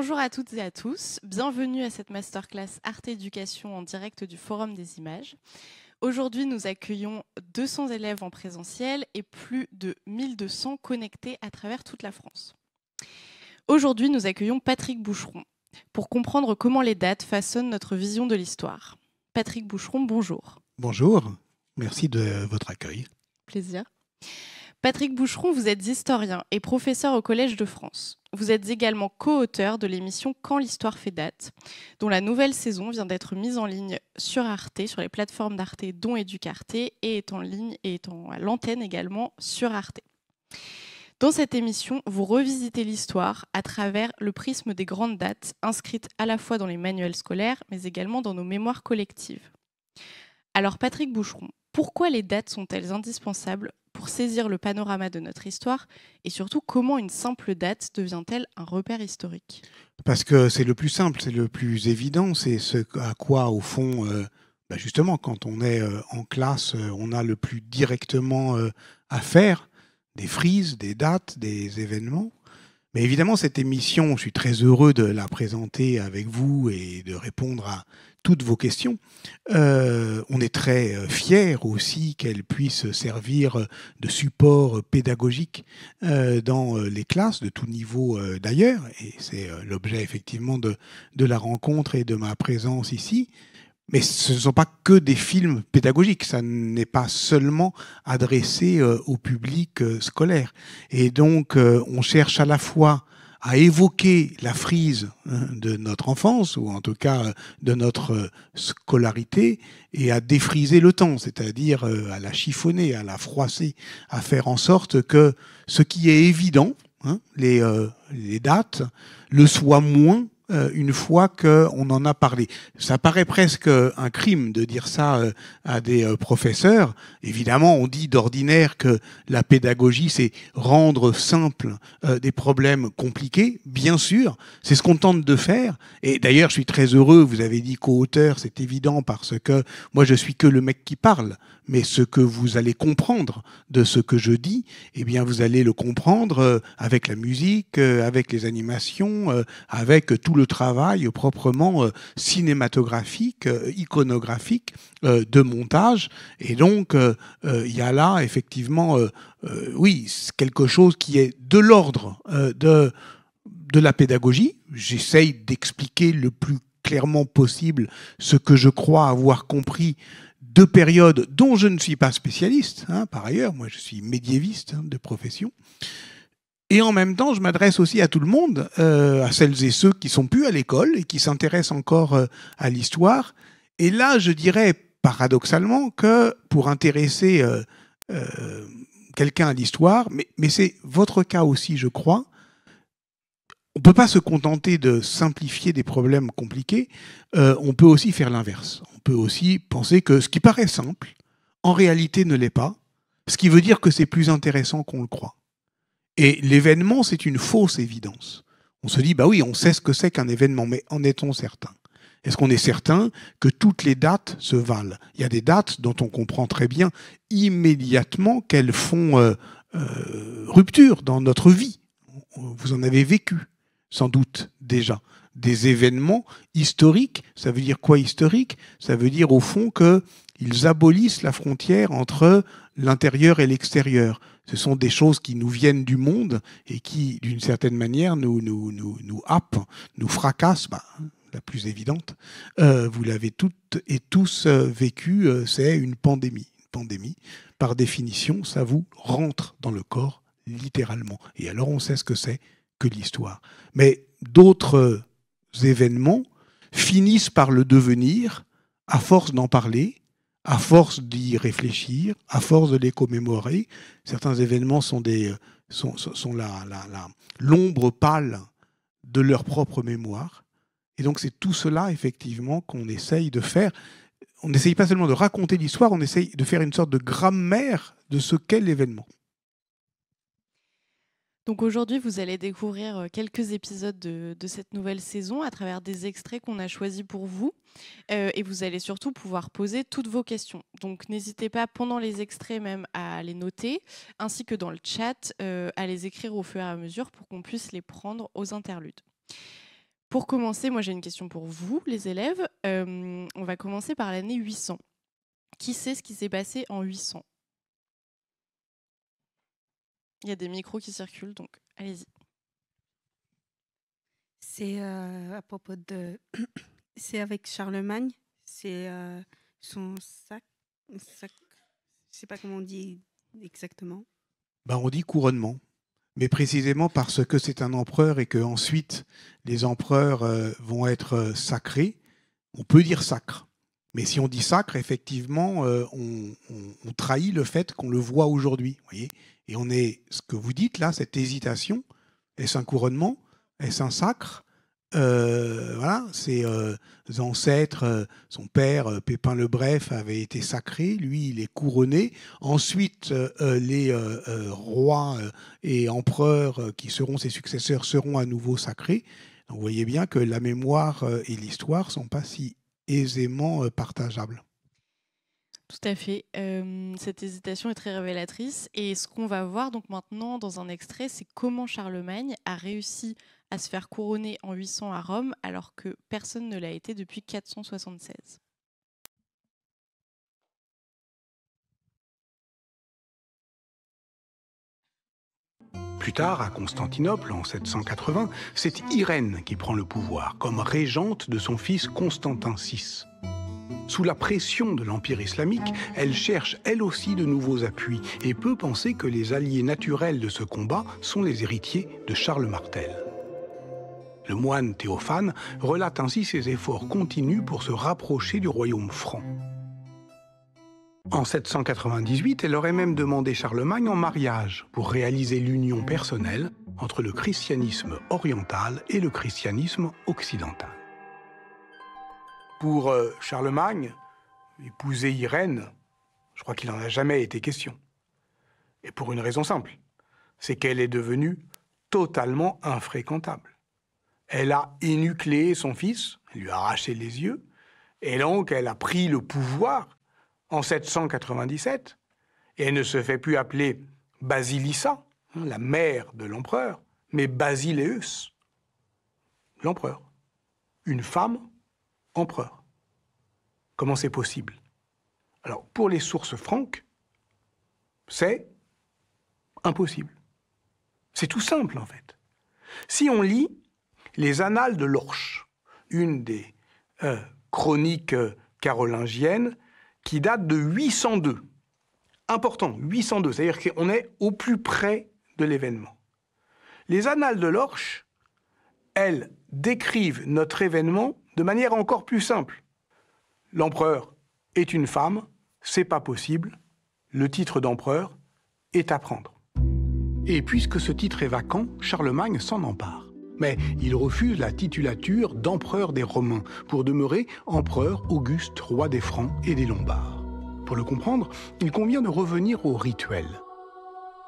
Bonjour à toutes et à tous, bienvenue à cette masterclass Arte Éducation en direct du Forum des Images. Aujourd'hui, nous accueillons 200 élèves en présentiel et plus de 1200 connectés à travers toute la France. Aujourd'hui, nous accueillons Patrick Boucheron pour comprendre comment les dates façonnent notre vision de l'histoire. Patrick Boucheron, bonjour. Bonjour, merci de votre accueil. Plaisir. Patrick Boucheron, vous êtes historien et professeur au Collège de France. Vous êtes également co-auteur de l'émission Quand l'histoire fait date, dont la nouvelle saison vient d'être mise en ligne sur Arte, sur les plateformes d'Arte, dont Éducarte, et est en ligne et est à l'antenne également sur Arte. Dans cette émission, vous revisitez l'histoire à travers le prisme des grandes dates, inscrites à la fois dans les manuels scolaires, mais également dans nos mémoires collectives. Alors Patrick Boucheron, pourquoi les dates sont-elles indispensables pour saisir le panorama de notre histoire et surtout comment une simple date devient-elle un repère historique? Parce que c'est le plus simple, c'est le plus évident, c'est ce à quoi, au fond, justement, quand on est en classe, on a le plus directement affaire, des frises, des dates, des événements. Mais évidemment, cette émission, je suis très heureux de la présenter avec vous et de répondre à toutes vos questions. On est très fiers aussi qu'elle puisse servir de support pédagogique dans les classes de tout niveau d'ailleurs. Et c'est l'objet effectivement de la rencontre et de ma présence ici. Mais ce ne sont pas que des films pédagogiques, ça n'est pas seulement adressé au public scolaire. Et donc, on cherche à la fois à évoquer la frise de notre enfance, ou en tout cas de notre scolarité, et à défriser le temps, c'est-à-dire à la chiffonner, à la froisser, à faire en sorte que ce qui est évident, les dates, le soit moins une fois qu'on en a parlé. Ça paraît presque un crime de dire ça à des professeurs. Évidemment, on dit d'ordinaire que la pédagogie, c'est rendre simple des problèmes compliqués. Bien sûr, c'est ce qu'on tente de faire. Et d'ailleurs, je suis très heureux, vous avez dit co-auteur, c'est évident, parce que moi, je suis que le mec qui parle. Mais ce que vous allez comprendre de ce que je dis, eh bien, vous allez le comprendre avec la musique, avec les animations, avec tout le travail proprement cinématographique, iconographique de montage. Et donc, il y a là, effectivement, oui, quelque chose qui est de l'ordre de la pédagogie. J'essaye d'expliquer le plus clairement possible ce que je crois avoir compris de périodes dont je ne suis pas spécialiste. Par ailleurs, moi je suis médiéviste de profession. Et en même temps, je m'adresse aussi à tout le monde, à celles et ceux qui sont plus à l'école et qui s'intéressent encore à l'histoire. Et là, je dirais paradoxalement que pour intéresser quelqu'un à l'histoire, mais c'est votre cas aussi, je crois, on ne peut pas se contenter de simplifier des problèmes compliqués, on peut aussi faire l'inverse. On peut aussi penser que ce qui paraît simple, en réalité ne l'est pas, ce qui veut dire que c'est plus intéressant qu'on le croit. Et l'événement, c'est une fausse évidence. On se dit, bah oui, on sait ce que c'est qu'un événement, mais en est-on certain? Est-ce qu'on est certain que toutes les dates se valent? Il y a des dates dont on comprend très bien immédiatement qu'elles font rupture dans notre vie. Vous en avez vécu, sans doute déjà, des événements historiques. Ça veut dire quoi historique? Ça veut dire au fond qu'ils abolissent la frontière entre l'intérieur et l'extérieur. Ce sont des choses qui nous viennent du monde et qui, d'une certaine manière, nous happent, nous fracassent. La plus évidente, vous l'avez toutes et tous vécu, c'est une pandémie. Une pandémie, par définition, ça vous rentre dans le corps littéralement. Et alors on sait ce que c'est que l'histoire. Mais d'autres événements finissent par le devenir à force d'en parler, à force d'y réfléchir, à force de les commémorer. Certains événements sont l'ombre pâle de leur propre mémoire. Et donc c'est tout cela, effectivement, qu'on essaye de faire. On n'essaye pas seulement de raconter l'histoire, on essaye de faire une sorte de grammaire de ce qu'est l'événement. Donc aujourd'hui, vous allez découvrir quelques épisodes de cette nouvelle saison à travers des extraits qu'on a choisis pour vous. Et vous allez surtout pouvoir poser toutes vos questions. Donc n'hésitez pas pendant les extraits même à les noter, ainsi que dans le chat, à les écrire au fur et à mesure pour qu'on puisse les prendre aux interludes. Pour commencer, moi j'ai une question pour vous, les élèves. On va commencer par l'année 800. Qui sait ce qui s'est passé en 800? Il y a des micros qui circulent, donc allez-y. C'est à propos de... C'est avec Charlemagne. C'est son sac... Je ne sais pas comment on dit exactement. Ben, on dit couronnement. Mais précisément parce que c'est un empereur et que ensuite les empereurs vont être sacrés, on peut dire sacre. Mais si on dit sacre, effectivement, on trahit le fait qu'on le voit aujourd'hui. Voyez, et on est, ce que vous dites là, cette hésitation, est-ce un couronnement? Est-ce un sacre? Voilà, ses ancêtres, son père, Pépin le Bref, avait été sacré, lui il est couronné. Ensuite, les rois et empereurs qui seront ses successeurs seront à nouveau sacrés. Donc, vous voyez bien que la mémoire et l'histoire ne sont pas si aisément partageables. Tout à fait. Cette hésitation est très révélatrice. Et ce qu'on va voir donc maintenant dans un extrait, c'est comment Charlemagne a réussi à se faire couronner en 800 à Rome, alors que personne ne l'a été depuis 476. Plus tard, à Constantinople, en 780, c'est Irène qui prend le pouvoir, comme régente de son fils Constantin VI. Sous la pression de l'Empire islamique, elle cherche elle aussi de nouveaux appuis et peut penser que les alliés naturels de ce combat sont les héritiers de Charles Martel. Le moine Théophane relate ainsi ses efforts continus pour se rapprocher du royaume franc. En 798, elle aurait même demandé Charlemagne en mariage pour réaliser l'union personnelle entre le christianisme oriental et le christianisme occidental. Pour Charlemagne, épouser Irène, je crois qu'il n'en a jamais été question. Et pour une raison simple, c'est qu'elle est devenue totalement infréquentable. Elle a énucléé son fils, elle lui a arraché les yeux, et donc elle a pris le pouvoir en 797, et elle ne se fait plus appeler Basilissa, la mère de l'empereur, mais Basileus, l'empereur. Une femme empereur. Comment c'est possible? Alors, pour les sources franques, c'est impossible. C'est tout simple, en fait. Si on lit les Annales de Lorch, une des chroniques carolingiennes, qui date de 802. Important, 802, c'est-à-dire qu'on est au plus près de l'événement. Les Annales de Lorch, elles décrivent notre événement de manière encore plus simple. L'empereur est une femme, c'est pas possible, le titre d'empereur est à prendre. Et puisque ce titre est vacant, Charlemagne s'en empare. Mais il refuse la titulature d'empereur des Romains pour demeurer empereur Auguste, roi des Francs et des Lombards. Pour le comprendre, il convient de revenir au rituel.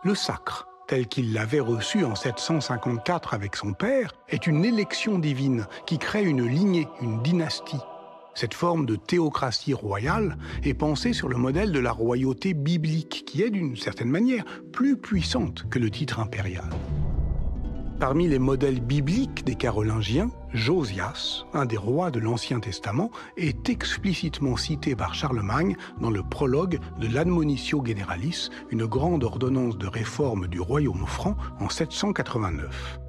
Le sacre, tel qu'il l'avait reçu en 754 avec son père, est une élection divine qui crée une lignée, une dynastie. Cette forme de théocratie royale est pensée sur le modèle de la royauté biblique, qui est d'une certaine manière plus puissante que le titre impérial. Parmi les modèles bibliques des Carolingiens, Josias, un des rois de l'Ancien Testament, est explicitement cité par Charlemagne dans le prologue de l'Admonitio Generalis, une grande ordonnance de réforme du royaume franc en 789.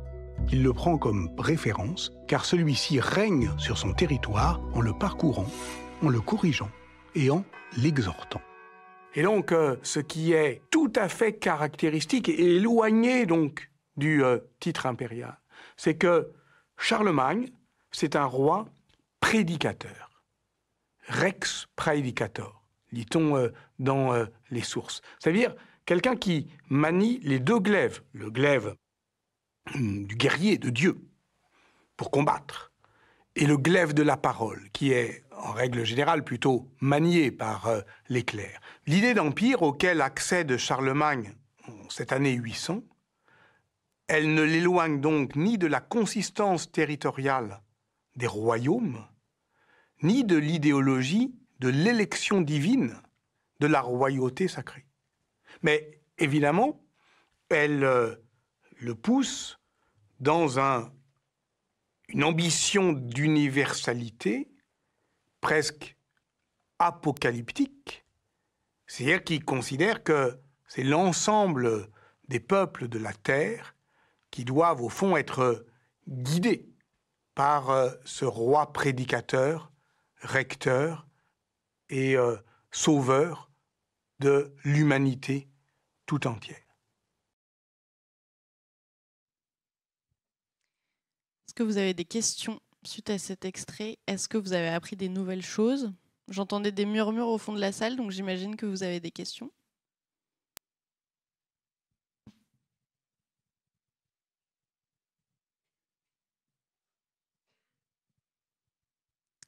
Il le prend comme référence car celui-ci règne sur son territoire en le parcourant, en le corrigeant et en l'exhortant. Et donc, ce qui est tout à fait caractéristique et éloigné donc du titre impérial, c'est que Charlemagne, c'est un roi prédicateur. Rex praedicator, dit-on dans les sources. C'est-à-dire quelqu'un qui manie les deux glaives, le glaive du guerrier, de Dieu, pour combattre, et le glaive de la parole, qui est en règle générale plutôt manié par les clercs. L'idée d'empire auquel accède Charlemagne en cette année 800, elle ne l'éloigne donc ni de la consistance territoriale des royaumes, ni de l'idéologie de l'élection divine de la royauté sacrée. Mais évidemment, elle le pousse dans un une ambition d'universalité presque apocalyptique, c'est-à-dire qu'il considère que c'est l'ensemble des peuples de la Terre qui doivent au fond être guidés par ce roi prédicateur, recteur et sauveur de l'humanité tout entière. Est-ce que vous avez des questions suite à cet extrait? Est-ce que vous avez appris des nouvelles choses? J'entendais des murmures au fond de la salle, donc j'imagine que vous avez des questions.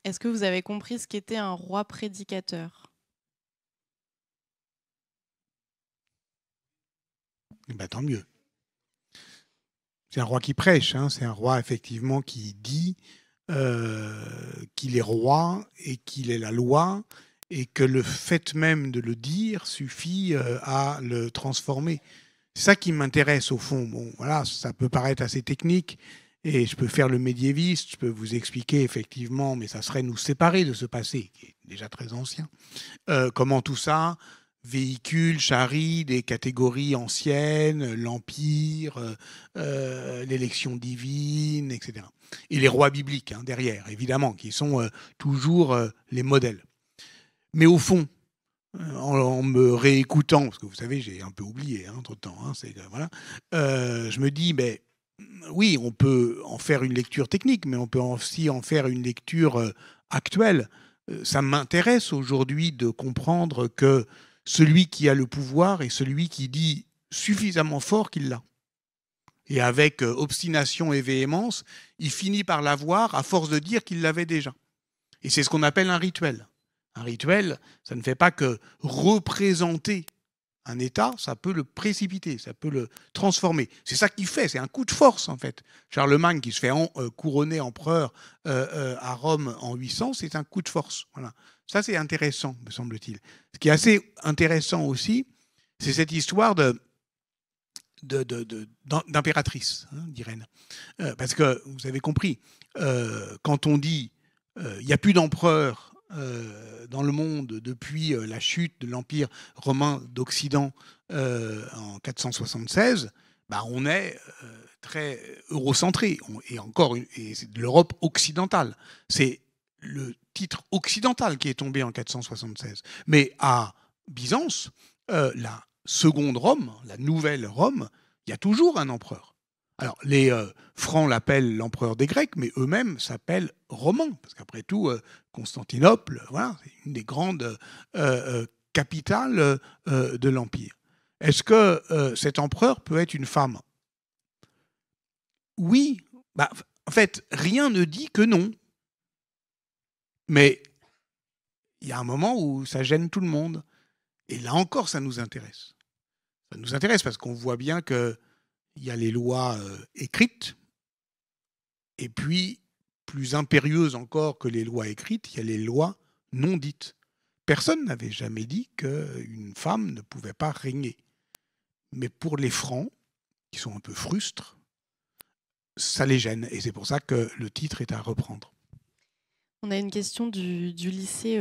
Est-ce que vous avez compris ce qu'était un roi prédicateur? Ben, tant mieux. C'est un roi qui prêche, hein. C'est un roi effectivement qui dit qu'il est roi et qu'il est la loi et que le fait même de le dire suffit à le transformer. C'est ça qui m'intéresse au fond. Bon, voilà, ça peut paraître assez technique et je peux faire le médiéviste, je peux vous expliquer effectivement, mais ça serait nous séparer de ce passé qui est déjà très ancien. Comment tout ça véhicule, charrie des catégories anciennes, l'Empire, l'élection divine, etc. Et les rois bibliques, hein, derrière, évidemment, qui sont toujours les modèles. Mais au fond, en me réécoutant, parce que vous savez, j'ai un peu oublié entre-temps, voilà, je me dis, mais, oui, on peut en faire une lecture technique, mais on peut aussi en faire une lecture actuelle. Ça m'intéresse aujourd'hui de comprendre que celui qui a le pouvoir est celui qui dit suffisamment fort qu'il l'a. Et avec obstination et véhémence, il finit par l'avoir à force de dire qu'il l'avait déjà. Et c'est ce qu'on appelle un rituel. Un rituel, ça ne fait pas que représenter un État, ça peut le précipiter, ça peut le transformer. C'est ça qu'il fait, c'est un coup de force en fait. Charlemagne qui se fait couronner empereur à Rome en 800, c'est un coup de force. Voilà. Ça c'est intéressant, me semble-t-il. Ce qui est assez intéressant aussi, c'est cette histoire d'impératrice, d'Irène. Parce que, vous avez compris, quand on dit il n'y a plus d'empereur dans le monde depuis la chute de l'Empire romain d'Occident en 476, bah, on est très eurocentré. Et c'est de l'Europe occidentale. C'est le titre occidental qui est tombé en 476. Mais à Byzance, la seconde Rome, la nouvelle Rome, il y a toujours un empereur. Alors, les Francs l'appellent l'empereur des Grecs, mais eux-mêmes s'appellent romains, parce qu'après tout, Constantinople, voilà, c'est une des grandes capitales de l'Empire. Est-ce que cet empereur peut être une femme? Oui. Bah, en fait, rien ne dit que non. Mais il y a un moment où ça gêne tout le monde. Et là encore, ça nous intéresse. Ça nous intéresse parce qu'on voit bien qu'il y a les lois écrites, et puis, plus impérieuses encore que les lois écrites, il y a les lois non dites. Personne n'avait jamais dit qu'une femme ne pouvait pas régner. Mais pour les Francs, qui sont un peu frustres, ça les gêne. Et c'est pour ça que le titre est à reprendre. On a une question du lycée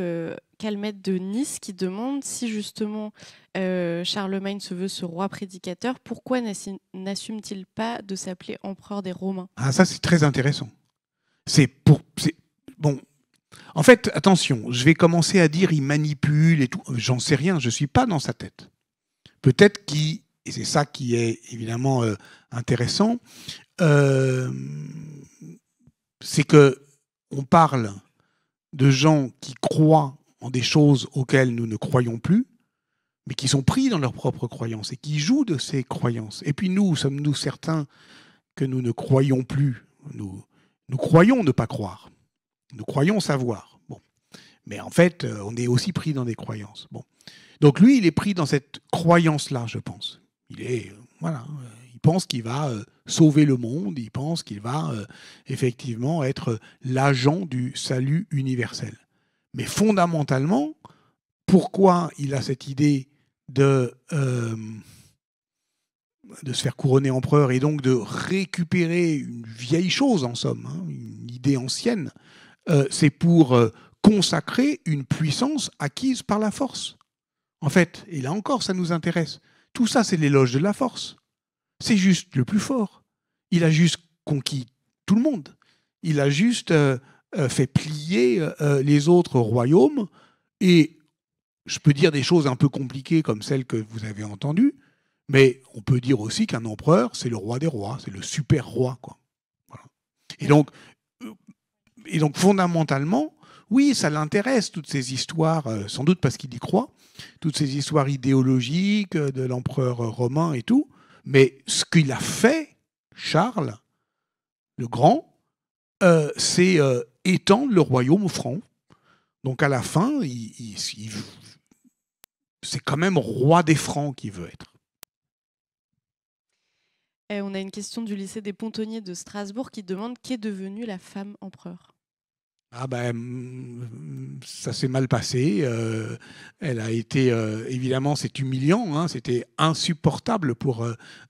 Calmette de Nice qui demande si justement Charlemagne se veut ce roi prédicateur, pourquoi n'assume-t-il pas de s'appeler empereur des Romains? Ah, ça c'est très intéressant. Bon. En fait, attention, je vais commencer à dire il manipule et tout. J'en sais rien, je ne suis pas dans sa tête. Peut-être et c'est ça qui est évidemment intéressant, c'est que on parle de gens qui croient en des choses auxquelles nous ne croyons plus, mais qui sont pris dans leurs propres croyances et qui jouent de ces croyances. Et puis nous, sommes-nous certains que nous ne croyons plus? Nous croyons ne pas croire. Nous croyons savoir. Bon. Mais en fait, on est aussi pris dans des croyances. Bon. Donc lui, il est pris dans cette croyance-là, je pense. Il pense qu'il va sauver le monde, il pense qu'il va effectivement être l'agent du salut universel. Mais fondamentalement, pourquoi il a cette idée de de se faire couronner empereur et donc de récupérer une vieille chose, en somme, hein, une idée ancienne, c'est pour consacrer une puissance acquise par la force. En fait, et là encore, ça nous intéresse. Tout ça, c'est l'éloge de la force. C'est juste le plus fort. Il a juste conquis tout le monde. Il a juste fait plier les autres royaumes. Et je peux dire des choses un peu compliquées comme celles que vous avez entendues, mais on peut dire aussi qu'un empereur, c'est le roi des rois, c'est le super roi, quoi. Voilà. Et donc, fondamentalement, oui, ça l'intéresse, toutes ces histoires, sans doute parce qu'il y croit, toutes ces histoires idéologiques de l'empereur romain et tout, mais ce qu'il a fait, Charles le Grand, c'est étendre le royaume aux Francs. Donc à la fin, c'est quand même roi des Francs qu'il veut être. Et on a une question du lycée des Pontonniers de Strasbourg qui demande qu'est devenue la femme empereur. Ah ben, ça s'est mal passé. Elle a été, évidemment, c'est humiliant, hein, c'était insupportable pour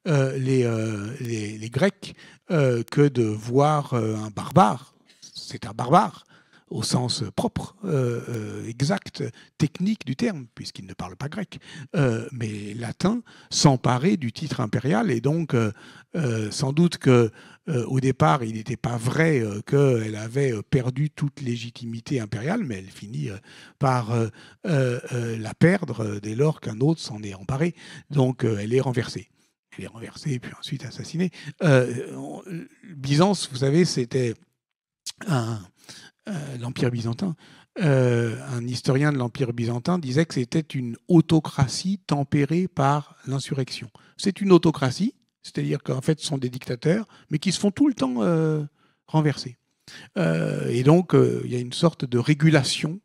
les Grecs que de voir un barbare. C'est un barbare au sens propre, exact, technique du terme, puisqu'il ne parle pas grec, mais latin, s'emparer du titre impérial. Et donc, sans doute que au départ, il n'était pas vrai qu'elle avait perdu toute légitimité impériale, mais elle finit par la perdre dès lors qu'un autre s'en est emparé. Donc, elle est renversée. Elle est renversée, puis ensuite assassinée. Byzance, vous savez, c'était l'Empire byzantin. Un historien de l'Empire byzantin disait que c'était une autocratie tempérée par l'insurrection. C'est une autocratie, c'est-à-dire qu'en fait, ce sont des dictateurs, mais qui se font tout le temps renverser. Et donc, il y a une sorte de régulation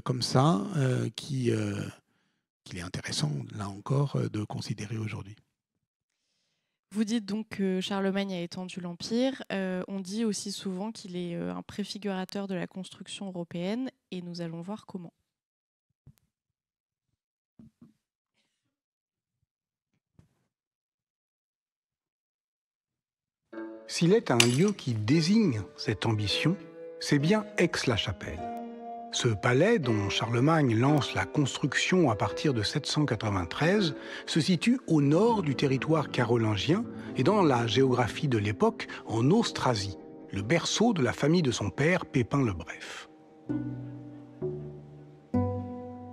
comme ça qu'il est intéressant, là encore, de considérer aujourd'hui. Vous dites donc que Charlemagne a étendu l'Empire. On dit aussi souvent qu'il est un préfigurateur de la construction européenne, et nous allons voir comment. S'il est un lieu qui désigne cette ambition, c'est bien Aix-la-Chapelle. Ce palais, dont Charlemagne lance la construction à partir de 793, se situe au nord du territoire carolingien et dans la géographie de l'époque en Austrasie, le berceau de la famille de son père Pépin le Bref.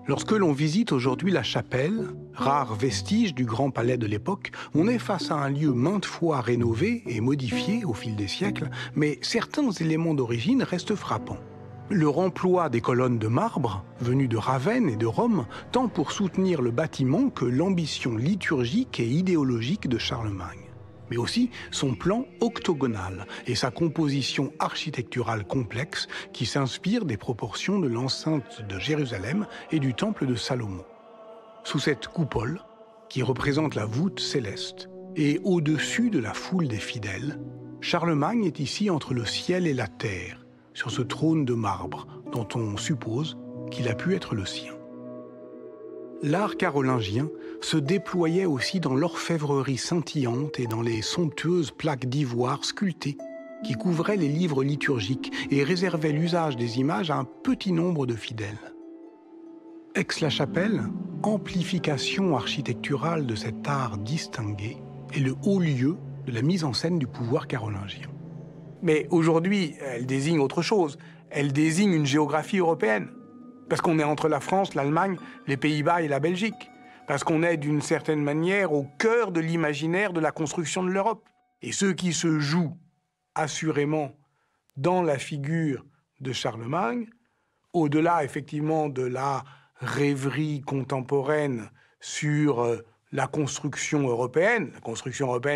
Lorsque l'on visite aujourd'hui la chapelle, rare vestige du grand palais de l'époque, on est face à un lieu maintes fois rénové et modifié au fil des siècles, mais certains éléments d'origine restent frappants. Le remploi des colonnes de marbre, venues de Ravenne et de Rome, tant pour soutenir le bâtiment que l'ambition liturgique et idéologique de Charlemagne, mais aussi son plan octogonal et sa composition architecturale complexe qui s'inspire des proportions de l'enceinte de Jérusalem et du temple de Salomon. Sous cette coupole, qui représente la voûte céleste, et au-dessus de la foule des fidèles, Charlemagne est ici entre le ciel et la terre, sur ce trône de marbre dont on suppose qu'il a pu être le sien. L'art carolingien se déployait aussi dans l'orfèvrerie scintillante et dans les somptueuses plaques d'ivoire sculptées qui couvraient les livres liturgiques et réservaient l'usage des images à un petit nombre de fidèles. Aix-la-Chapelle, amplification architecturale de cet art distingué, est le haut lieu de la mise en scène du pouvoir carolingien. Mais aujourd'hui, elle désigne autre chose. Elle désigne une géographie européenne. Parce qu'on est entre la France, l'Allemagne, les Pays-Bas et la Belgique. Parce qu'on est d'une certaine manière au cœur de l'imaginaire de la construction de l'Europe. Et ce qui se joue assurément dans la figure de Charlemagne, au-delà effectivement de la rêverie contemporaine sur la construction européenne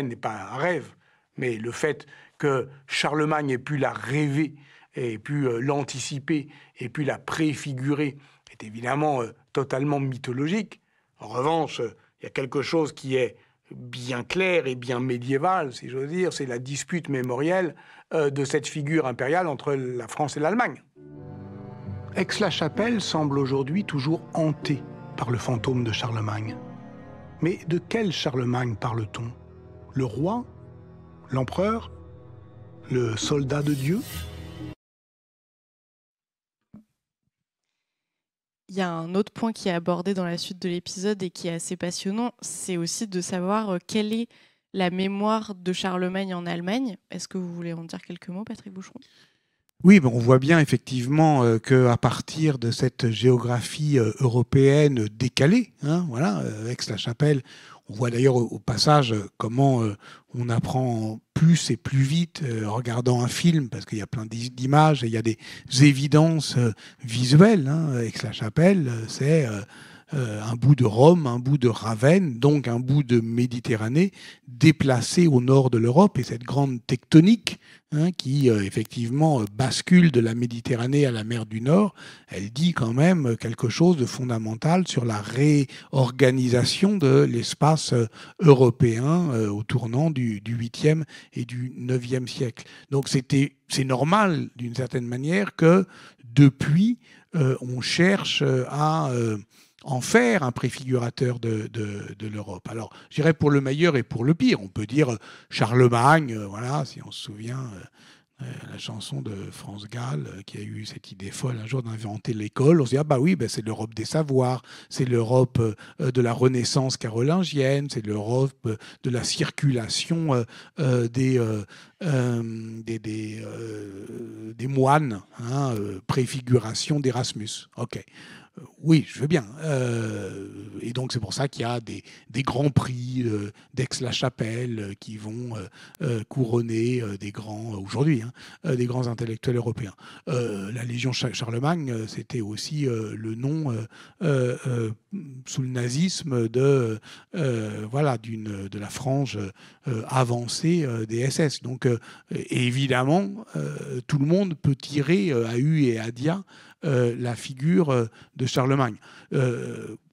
n'est pas un rêve, mais le fait que Charlemagne ait pu la rêver, ait pu l'anticiper, ait pu la préfigurer, est évidemment totalement mythologique. En revanche, il y a quelque chose qui est bien clair et bien médiéval, si j'ose dire, c'est la dispute mémorielle de cette figure impériale entre la France et l'Allemagne. Aix-la-Chapelle semble aujourd'hui toujours hantée par le fantôme de Charlemagne. Mais de quel Charlemagne parle-t-on? Le roi? L'empereur? Le soldat de Dieu? Il y a un autre point qui est abordé dans la suite de l'épisode et qui est assez passionnant, c'est aussi de savoir quelle est la mémoire de Charlemagne en Allemagne. Est-ce que vous voulez en dire quelques mots, Patrick Boucheron? Oui, on voit bien effectivement qu'à partir de cette géographie européenne décalée, voilà, Aix-la-Chapelle, on voit d'ailleurs au passage comment on apprend plus et plus vite en regardant un film, parce qu'il y a plein d'images et il y a des évidences visuelles. Aix-la-Chapelle, c'est un bout de Rome, un bout de Ravenne, donc un bout de Méditerranée déplacé au nord de l'Europe. Et cette grande tectonique qui effectivement bascule de la Méditerranée à la mer du Nord, elle dit quand même quelque chose de fondamental sur la réorganisation de l'espace européen au tournant du 8e et du 9e siècle. Donc c'est normal d'une certaine manière que depuis on cherche à en faire un préfigurateur de l'Europe. Alors, je dirais pour le meilleur et pour le pire. On peut dire Charlemagne, voilà, si on se souvient la chanson de France Gall qui a eu cette idée folle un jour d'inventer l'école. On se dit, ah bah oui, c'est l'Europe des savoirs, c'est l'Europe de la Renaissance carolingienne, c'est l'Europe de la circulation des moines, préfiguration d'Erasmus. Ok. Oui, je veux bien. Et donc, c'est pour ça qu'il y a des grands prix d'Aix-la-Chapelle qui vont couronner des grands, aujourd'hui, des grands intellectuels européens. La Légion Charlemagne, c'était aussi le nom, sous le nazisme, de la frange avancée des SS. Donc, évidemment, tout le monde peut tirer à U et à Dia la figure de Charlemagne,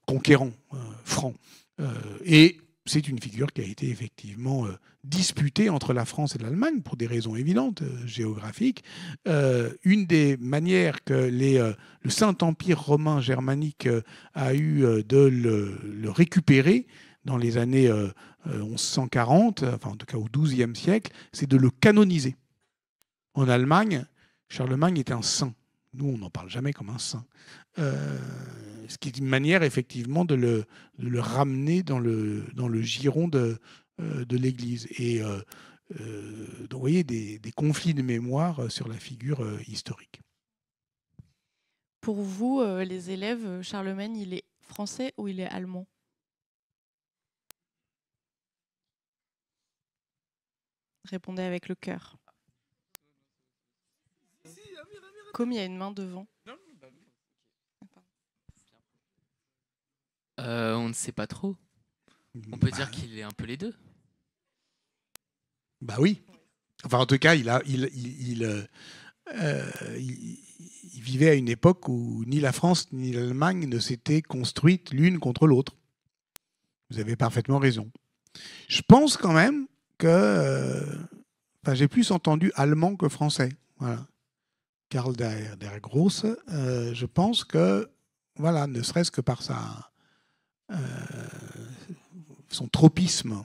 conquérant, franc. Et c'est une figure qui a été effectivement disputée entre la France et l'Allemagne pour des raisons évidentes, géographiques. Une des manières que le Saint-Empire romain germanique a eu de le récupérer dans les années 1140, enfin en tout cas au XIIe siècle, c'est de le canoniser. En Allemagne, Charlemagne est un saint. Nous, on n'en parle jamais comme un saint. Ce qui est une manière, effectivement, de le ramener dans le giron de l'Église. Et donc, vous voyez, des conflits de mémoire sur la figure historique. Pour vous, les élèves, Charlemagne, il est français ou il est allemand? Répondez avec le cœur. Comme il y a une main devant. On ne sait pas trop. On peut dire qu'il est un peu les deux. Bah oui. Enfin, en tout cas, il vivait à une époque où ni la France ni l'Allemagne ne s'étaient construites l'une contre l'autre. Vous avez parfaitement raison. Je pense quand même que j'ai plus entendu allemand que français. Voilà. Karl der Grosse, je pense que, voilà, ne serait-ce que par son tropisme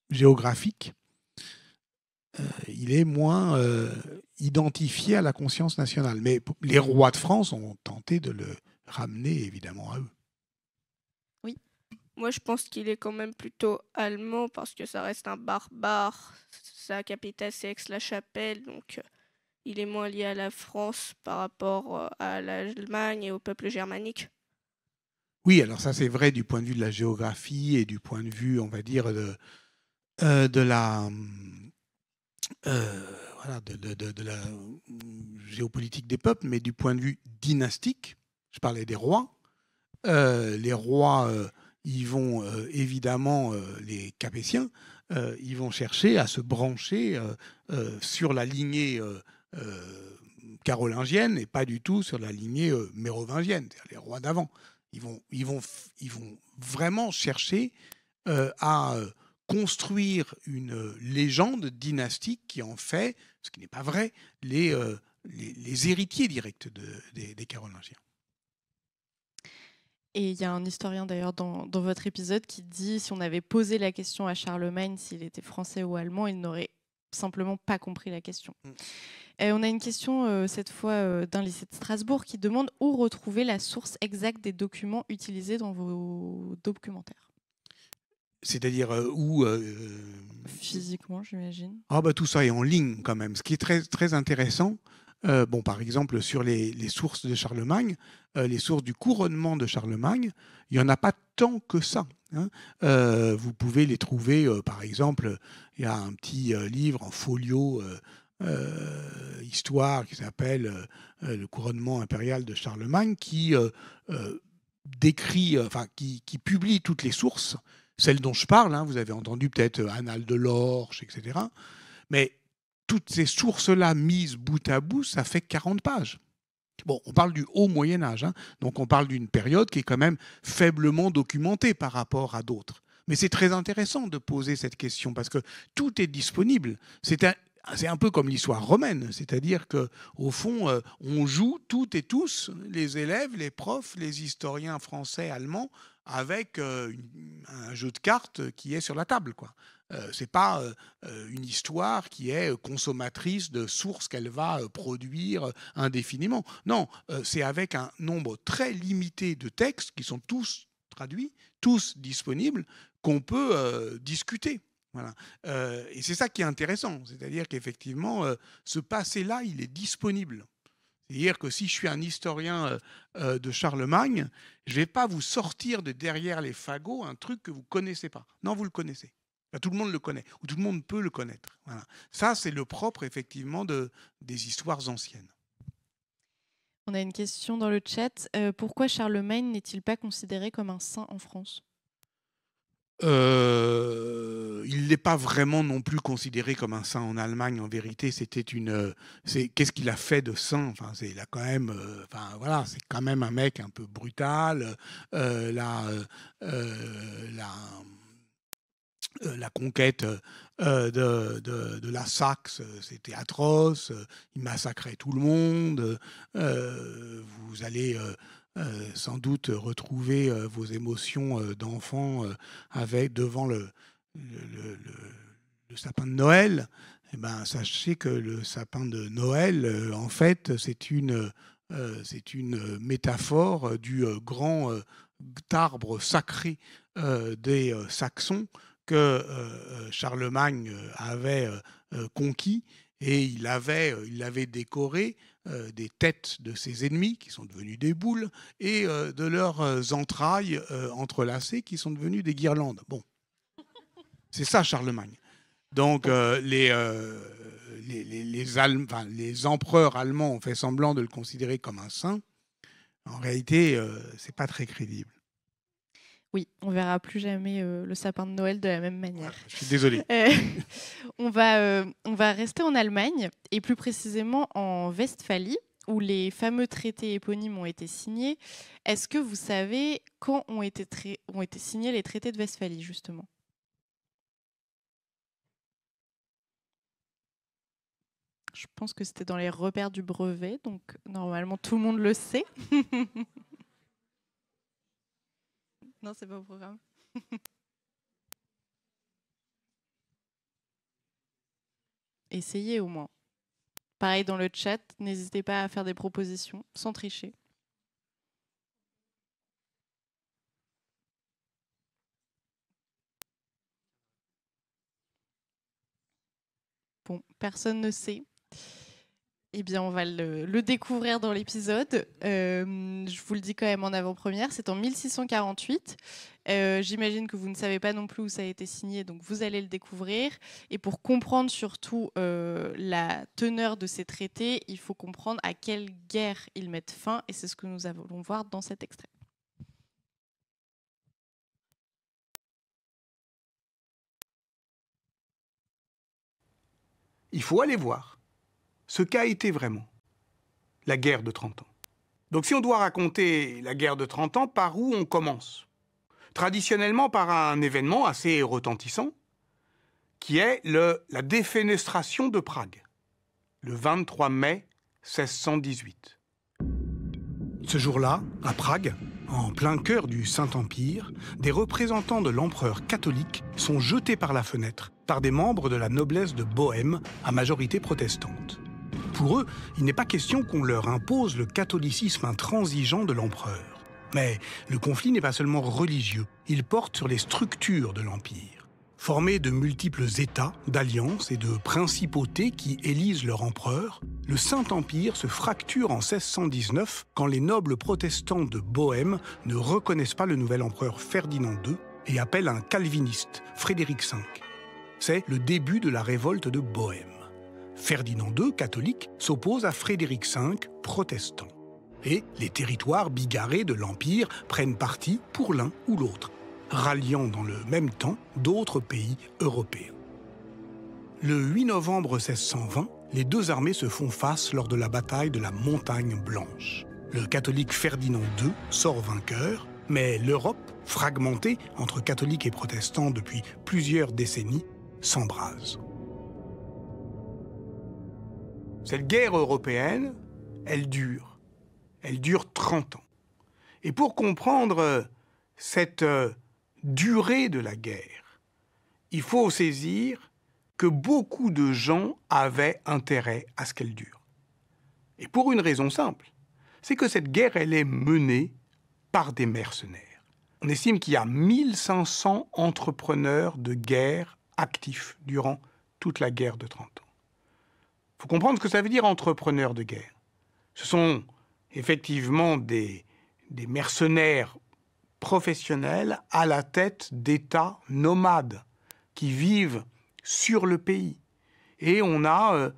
géographique, il est moins identifié à la conscience nationale. Mais les rois de France ont tenté de le ramener, évidemment, à eux. Oui. Moi, je pense qu'il est quand même plutôt allemand parce que ça reste un barbare. Sa capitale, c'est Aix-la-Chapelle, donc il est moins lié à la France par rapport à l'Allemagne et au peuple germanique. Oui, alors ça, c'est vrai du point de vue de la géographie et du point de vue, on va dire, de la géopolitique des peuples, mais du point de vue dynastique, je parlais des rois. Les rois, ils vont évidemment, les Capétiens, ils vont chercher à se brancher sur la lignée carolingienne et pas du tout sur la lignée mérovingienne, c'est-à-dire les rois d'avant. Ils vont vraiment chercher à construire une légende dynastique qui en fait, ce qui n'est pas vrai, les héritiers directs des Carolingiens. Et il y a un historien d'ailleurs dans votre épisode qui dit si on avait posé la question à Charlemagne s'il était français ou allemand, il n'aurait simplement pas compris la question. On a une question cette fois d'un lycée de Strasbourg qui demande où retrouver la source exacte des documents utilisés dans vos documentaires. C'est-à-dire où Physiquement, j'imagine. Ah bah tout ça est en ligne quand même. Ce qui est très, très intéressant, bon, par exemple, sur les sources de Charlemagne, les sources du couronnement de Charlemagne, il n'y en a pas tant que ça. Hein. Vous pouvez les trouver, par exemple, il y a un petit livre en folio histoire qui s'appelle Le couronnement impérial de Charlemagne, qui décrit, enfin, qui publie toutes les sources, celles dont je parle, hein, vous avez entendu peut-être Annales de l'Orche, etc. Mais toutes ces sources-là mises bout à bout, ça fait 40 pages. Bon, on parle du haut Moyen-Âge, hein, donc on parle d'une période qui est quand même faiblement documentée par rapport à d'autres. Mais c'est très intéressant de poser cette question parce que tout est disponible. C'est un peu comme l'histoire romaine, c'est-à-dire qu'au fond, on joue toutes et tous, les élèves, les profs, les historiens français, allemands, avec un jeu de cartes qui est sur la table, quoi. C'est pas une histoire qui est consommatrice de sources qu'elle va produire indéfiniment. Non, c'est avec un nombre très limité de textes qui sont tous traduits, tous disponibles, qu'on peut discuter. Voilà. Et c'est ça qui est intéressant, c'est-à-dire qu'effectivement, ce passé-là, il est disponible. C'est-à-dire que si je suis un historien de Charlemagne, je ne vais pas vous sortir de derrière les fagots un truc que vous ne connaissez pas. Non, vous le connaissez. Enfin, tout le monde le connaît, ou tout le monde peut le connaître. Voilà. Ça, c'est le propre, effectivement, des histoires anciennes. On a une question dans le chat. Pourquoi Charlemagne n'est-il pas considéré comme un saint en France ? Il n'est pas vraiment non plus considéré comme un saint en Allemagne. En vérité, qu'est-ce qu'il a fait de saint ? Enfin, il a quand même, voilà, c'est quand même un mec un peu brutal. La conquête de la Saxe, c'était atroce. Il massacrait tout le monde. Vous allez sans doute retrouver vos émotions d'enfant devant le sapin de Noël. Eh ben, sachez que le sapin de Noël, en fait, c'est une métaphore du grand arbre sacré des Saxons que Charlemagne avait conquis, et il avait décoré des têtes de ses ennemis qui sont devenus des boules et de leurs entrailles entrelacées qui sont devenues des guirlandes. Bon, c'est ça Charlemagne. Donc les empereurs allemands ont fait semblant de le considérer comme un saint. En réalité, c'est pas très crédible. Oui, on verra plus jamais le sapin de Noël de la même manière. Je suis désolé. On va rester en Allemagne, et plus précisément en Westphalie, où les fameux traités éponymes ont été signés. Est-ce que vous savez quand ont été signés les traités de Westphalie, justement ? Je pense que c'était dans les repères du brevet, donc normalement tout le monde le sait. Non, c'est pas au programme. Essayez au moins. Pareil dans le chat, n'hésitez pas à faire des propositions sans tricher. Bon, personne ne sait. Eh bien, on va le découvrir dans l'épisode. Je vous le dis quand même en avant-première, c'est en 1648. J'imagine que vous ne savez pas non plus où ça a été signé, donc vous allez le découvrir. Et pour comprendre surtout la teneur de ces traités, il faut comprendre à quelle guerre ils mettent fin, et c'est ce que nous allons voir dans cet extrait. Il faut aller voir ce qu'a été vraiment la guerre de 30 ans. Donc si on doit raconter la guerre de 30 ans, par où on commence ? Traditionnellement par un événement assez retentissant, qui est la défenestration de Prague, le 23 mai 1618. Ce jour-là, à Prague, En plein cœur du Saint-Empire, des représentants de l'empereur catholique sont jetés par la fenêtre par des membres de la noblesse de Bohême à majorité protestante. Pour eux, il n'est pas question qu'on leur impose le catholicisme intransigeant de l'empereur. Mais le conflit n'est pas seulement religieux, il porte sur les structures de l'Empire. Formé de multiples États, d'alliances et de principautés qui élisent leur empereur, le Saint-Empire se fracture en 1619 quand les nobles protestants de Bohême ne reconnaissent pas le nouvel empereur Ferdinand II et appellent un calviniste, Frédéric V. C'est le début de la révolte de Bohême. Ferdinand II, catholique, s'oppose à Frédéric V, protestant. Et les territoires bigarrés de l'Empire prennent parti pour l'un ou l'autre, ralliant dans le même temps d'autres pays européens. Le 8 novembre 1620, les deux armées se font face lors de la bataille de la Montagne Blanche. Le catholique Ferdinand II sort vainqueur, mais l'Europe, fragmentée entre catholiques et protestants depuis plusieurs décennies, s'embrase. Cette guerre européenne, elle dure. Elle dure 30 ans. Et pour comprendre cette durée de la guerre, il faut saisir que beaucoup de gens avaient intérêt à ce qu'elle dure. Et pour une raison simple, c'est que cette guerre, elle est menée par des mercenaires. On estime qu'il y a 1500 entrepreneurs de guerre actifs durant toute la guerre de 30 ans. Il faut comprendre ce que ça veut dire entrepreneurs de guerre. Ce sont effectivement des mercenaires professionnels à la tête d'États nomades qui vivent sur le pays. Et on a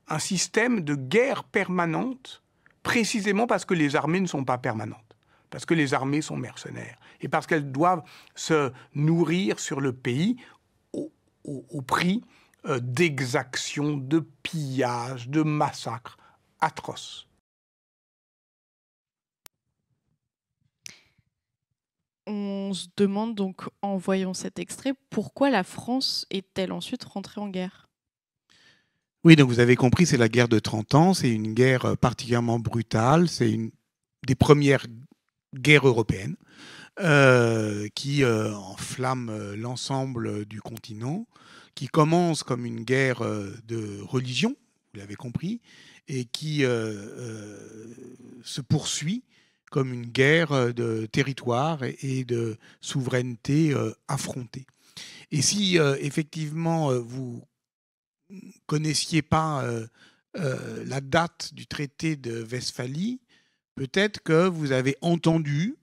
un système de guerre permanente, précisément parce que les armées ne sont pas permanentes, parce que les armées sont mercenaires, et parce qu'elles doivent se nourrir sur le pays au prix d'exactions, de pillages, de massacres atroces. On se demande donc, en voyant cet extrait, pourquoi la France est-elle ensuite rentrée en guerre? Oui, donc vous avez compris, c'est la guerre de 30 ans, c'est une guerre particulièrement brutale, c'est une des premières guerres européennes qui enflamme l'ensemble du continent, qui commence comme une guerre de religion, vous l'avez compris, et qui se poursuit comme une guerre de territoire et de souveraineté affrontée. Et si effectivement vous connaissiez pas la date du traité de Westphalie, peut-être que vous avez entendu,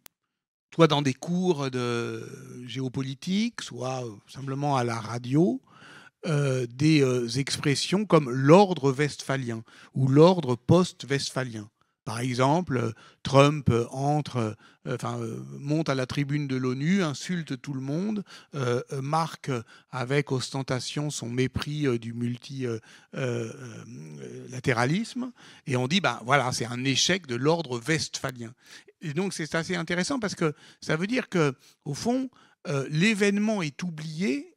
soit dans des cours de géopolitique, soit simplement à la radio, des expressions comme l'ordre westphalien ou l'ordre post-westphalien. Par exemple, Trump monte à la tribune de l'ONU, insulte tout le monde, marque avec ostentation son mépris du multilatéralisme, et on dit, voilà, c'est un échec de l'ordre westphalien. Et donc c'est assez intéressant parce que ça veut dire que, au fond, l'événement est oublié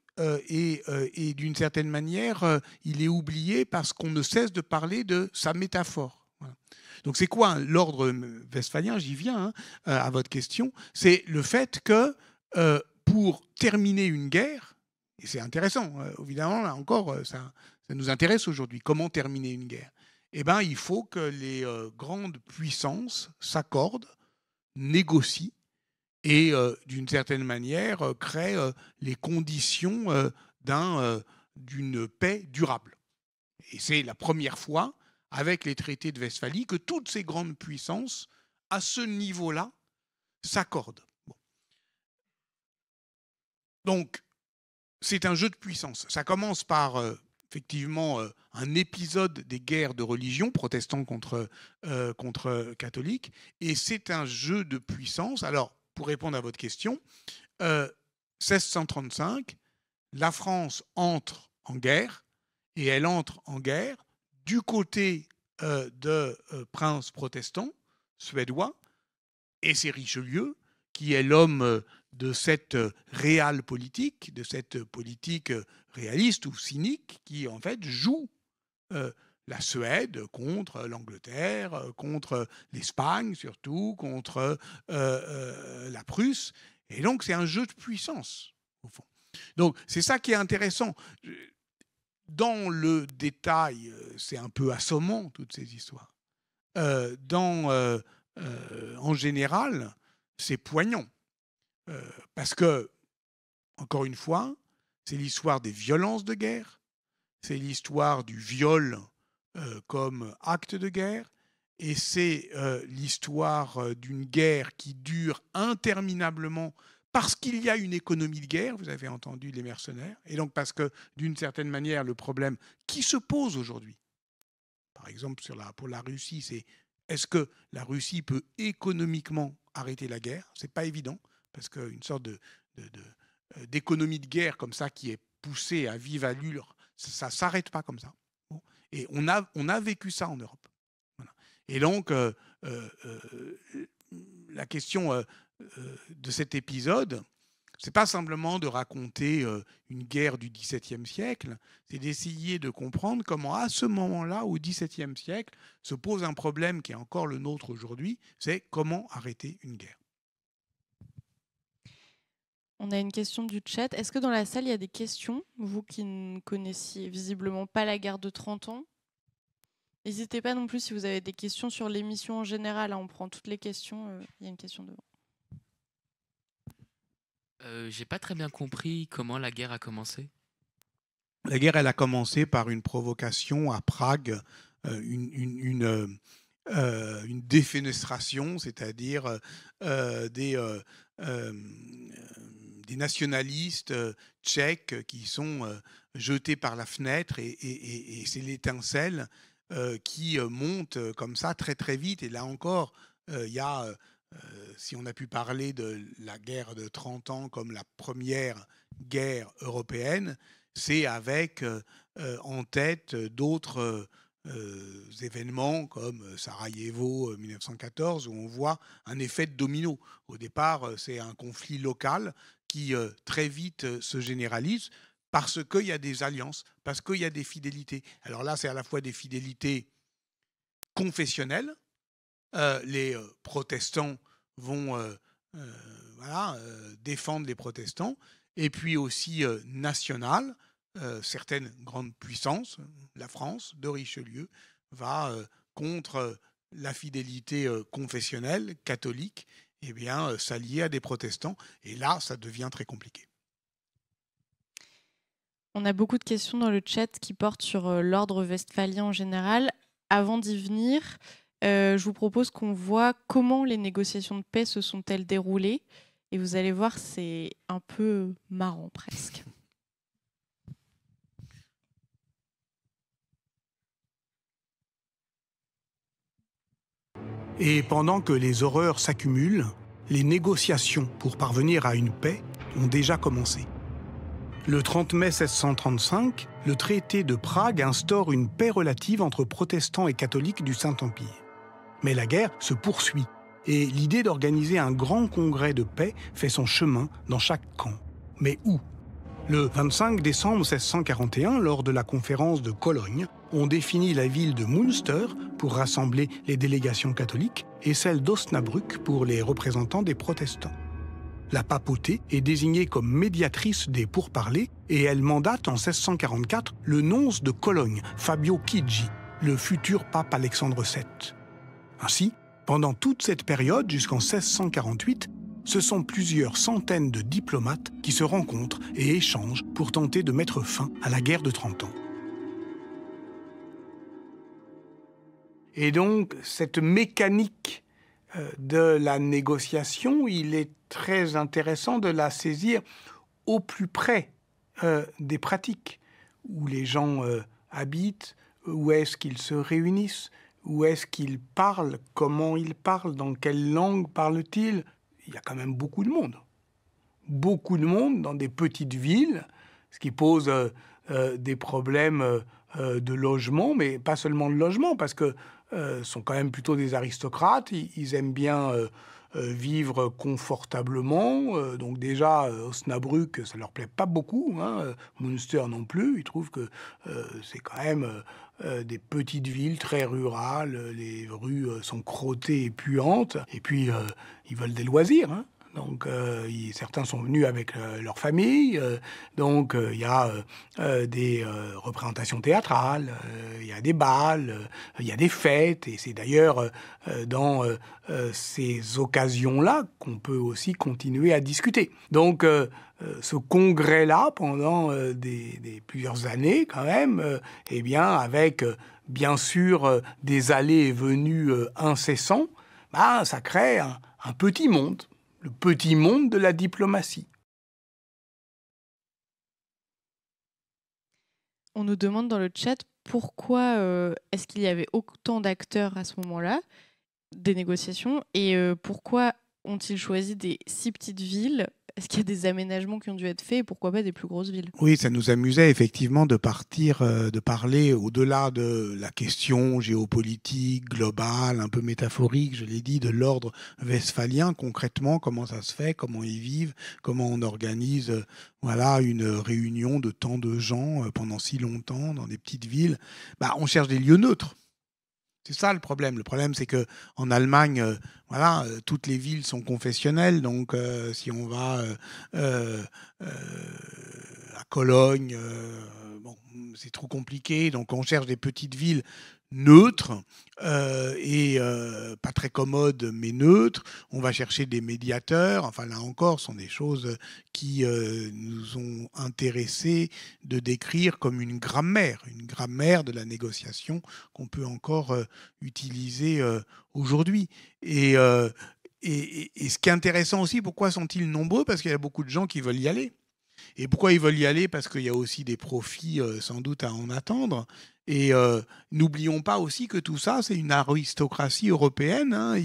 et d'une certaine manière, il est oublié parce qu'on ne cesse de parler de sa métaphore. Voilà. Donc c'est quoi l'ordre westphalien? J'y viens à votre question. C'est le fait que pour terminer une guerre, et c'est intéressant, évidemment, là encore, ça nous intéresse aujourd'hui, comment terminer une guerre? Eh bien, il faut que les grandes puissances s'accordent, négocient, et d'une certaine manière créent les conditions d'une paix durable. Et c'est la première fois, avec les traités de Westphalie, que toutes ces grandes puissances, à ce niveau-là, s'accordent. Bon. Donc, c'est un jeu de puissance. Ça commence par, effectivement, un épisode des guerres de religion, protestants contre catholiques, et c'est un jeu de puissance. Alors, pour répondre à votre question, 1635, la France entre en guerre, et elle entre en guerre du côté de princes protestants suédois, et c'est Richelieu qui est l'homme de cette réelle politique, de cette politique réaliste ou cynique, qui en fait joue la Suède contre l'Angleterre, contre l'Espagne surtout, contre la Prusse. Et donc, c'est un jeu de puissance, au fond. Donc, c'est ça qui est intéressant. Dans le détail, c'est un peu assommant, toutes ces histoires. En général, c'est poignant. Parce que, encore une fois, c'est l'histoire des violences de guerre, c'est l'histoire du viol comme acte de guerre, et c'est l'histoire d'une guerre qui dure interminablement parce qu'il y a une économie de guerre, vous avez entendu les mercenaires, et donc parce que, d'une certaine manière, le problème qui se pose aujourd'hui, par exemple pour la Russie, c'est est-ce que la Russie peut économiquement arrêter la guerre? Ce n'est pas évident, parce qu'une sorte d'économie de guerre comme ça qui est poussée à vive allure, ça ne s'arrête pas comme ça. Bon. Et on a vécu ça en Europe. Voilà. Et donc, la question de cet épisode, ce n'est pas simplement de raconter une guerre du XVIIe siècle, c'est d'essayer de comprendre comment, à ce moment-là, au XVIIe siècle, se pose un problème qui est encore le nôtre aujourd'hui, c'est comment arrêter une guerre. On a une question du chat. Est-ce que dans la salle, il y a des questions, vous qui ne connaissiez visiblement pas la guerre de 30 ans? N'hésitez pas non plus si vous avez des questions sur l'émission en général. On prend toutes les questions. Il y a une question devant. J'ai pas très bien compris comment la guerre a commencé. La guerre, elle a commencé par une provocation à Prague, une défenestration, c'est-à-dire des nationalistes tchèques qui sont jetés par la fenêtre et c'est l'étincelle qui monte comme ça très très vite. Et là encore, il y a, si on a pu parler de la guerre de 30 ans comme la première guerre européenne, c'est avec en tête d'autres événements comme Sarajevo 1914 où on voit un effet de domino. Au départ, c'est un conflit local qui très vite se généralise parce qu'il y a des alliances, parce qu'il y a des fidélités. Alors là, c'est à la fois des fidélités confessionnelles. Les protestants vont défendre les protestants, et puis aussi nationales. Certaines grandes puissances, la France de Richelieu, va contre la fidélité confessionnelle catholique, s'allier à des protestants. Et là, ça devient très compliqué. On a beaucoup de questions dans le chat qui portent sur l'ordre westphalien en général. Avant d'y venir, je vous propose qu'on voit comment les négociations de paix se sont-elles déroulées. Et vous allez voir, c'est un peu marrant presque. Et pendant que les horreurs s'accumulent, les négociations pour parvenir à une paix ont déjà commencé. Le 30 mai 1635, le traité de Prague instaure une paix relative entre protestants et catholiques du Saint-Empire. Mais la guerre se poursuit et l'idée d'organiser un grand congrès de paix fait son chemin dans chaque camp. Mais où ? Le 25 décembre 1641, lors de la conférence de Cologne, on définit la ville de Münster pour rassembler les délégations catholiques et celle d'Osnabrück pour les représentants des protestants. La papauté est désignée comme médiatrice des pourparlers et elle mandate en 1644 le nonce de Cologne, Fabio Chigi, le futur pape Alexandre VII. Ainsi, pendant toute cette période jusqu'en 1648, ce sont plusieurs centaines de diplomates qui se rencontrent et échangent pour tenter de mettre fin à la guerre de 30 ans. Et donc, cette mécanique de la négociation, il est très intéressant de la saisir au plus près des pratiques, où les gens habitent, où est-ce qu'ils se réunissent, où est-ce qu'ils parlent, comment ils parlent, dans quelle langue parlent-ils. Il y a quand même beaucoup de monde. Beaucoup de monde dans des petites villes, ce qui pose des problèmes de logement, mais pas seulement de logement, parce que sont quand même plutôt des aristocrates. Ils aiment bien vivre confortablement. Donc déjà, Osnabrück, ça leur plaît pas beaucoup. Münster non plus. Ils trouvent que c'est quand même des petites villes très rurales. Les rues sont crottées et puantes. Et puis, ils veulent des loisirs, hein. Donc, certains sont venus avec leur famille. Donc, il y a des représentations théâtrales, il y a des balles, il y a des fêtes. Et c'est d'ailleurs dans ces occasions-là qu'on peut aussi continuer à discuter. Donc, ce congrès-là, pendant plusieurs années quand même, eh bien, avec bien sûr des allées et venues incessants, bah, ça crée un petit monde. Le petit monde de la diplomatie. On nous demande dans le chat pourquoi est-ce qu'il y avait autant d'acteurs à ce moment-là des négociations et pourquoi ont-ils choisi des si petites villes? Est-ce qu'il y a des aménagements qui ont dû être faits et pourquoi pas des plus grosses villes? Oui, ça nous amusait effectivement de parler au-delà de la question géopolitique, globale, un peu métaphorique, je l'ai dit, de l'ordre westphalien, concrètement, comment ça se fait, comment ils vivent, comment on organise une réunion de tant de gens pendant si longtemps dans des petites villes. Bah, on cherche des lieux neutres. C'est ça le problème. Le problème, c'est que en Allemagne, toutes les villes sont confessionnelles. Donc, si on va à Cologne, c'est trop compliqué. Donc, on cherche des petites villes neutres et pas très commodes, mais neutres. On va chercher des médiateurs. Enfin, là encore, ce sont des choses qui nous ont intéressés de décrire comme une grammaire de la négociation qu'on peut encore utiliser aujourd'hui. Et ce qui est intéressant aussi, pourquoi sont-ils nombreux? Parce qu'il y a beaucoup de gens qui veulent y aller. Et pourquoi ils veulent y aller? Parce qu'il y a aussi des profits sans doute à en attendre. Et n'oublions pas aussi que tout ça, c'est une aristocratie européenne, hein.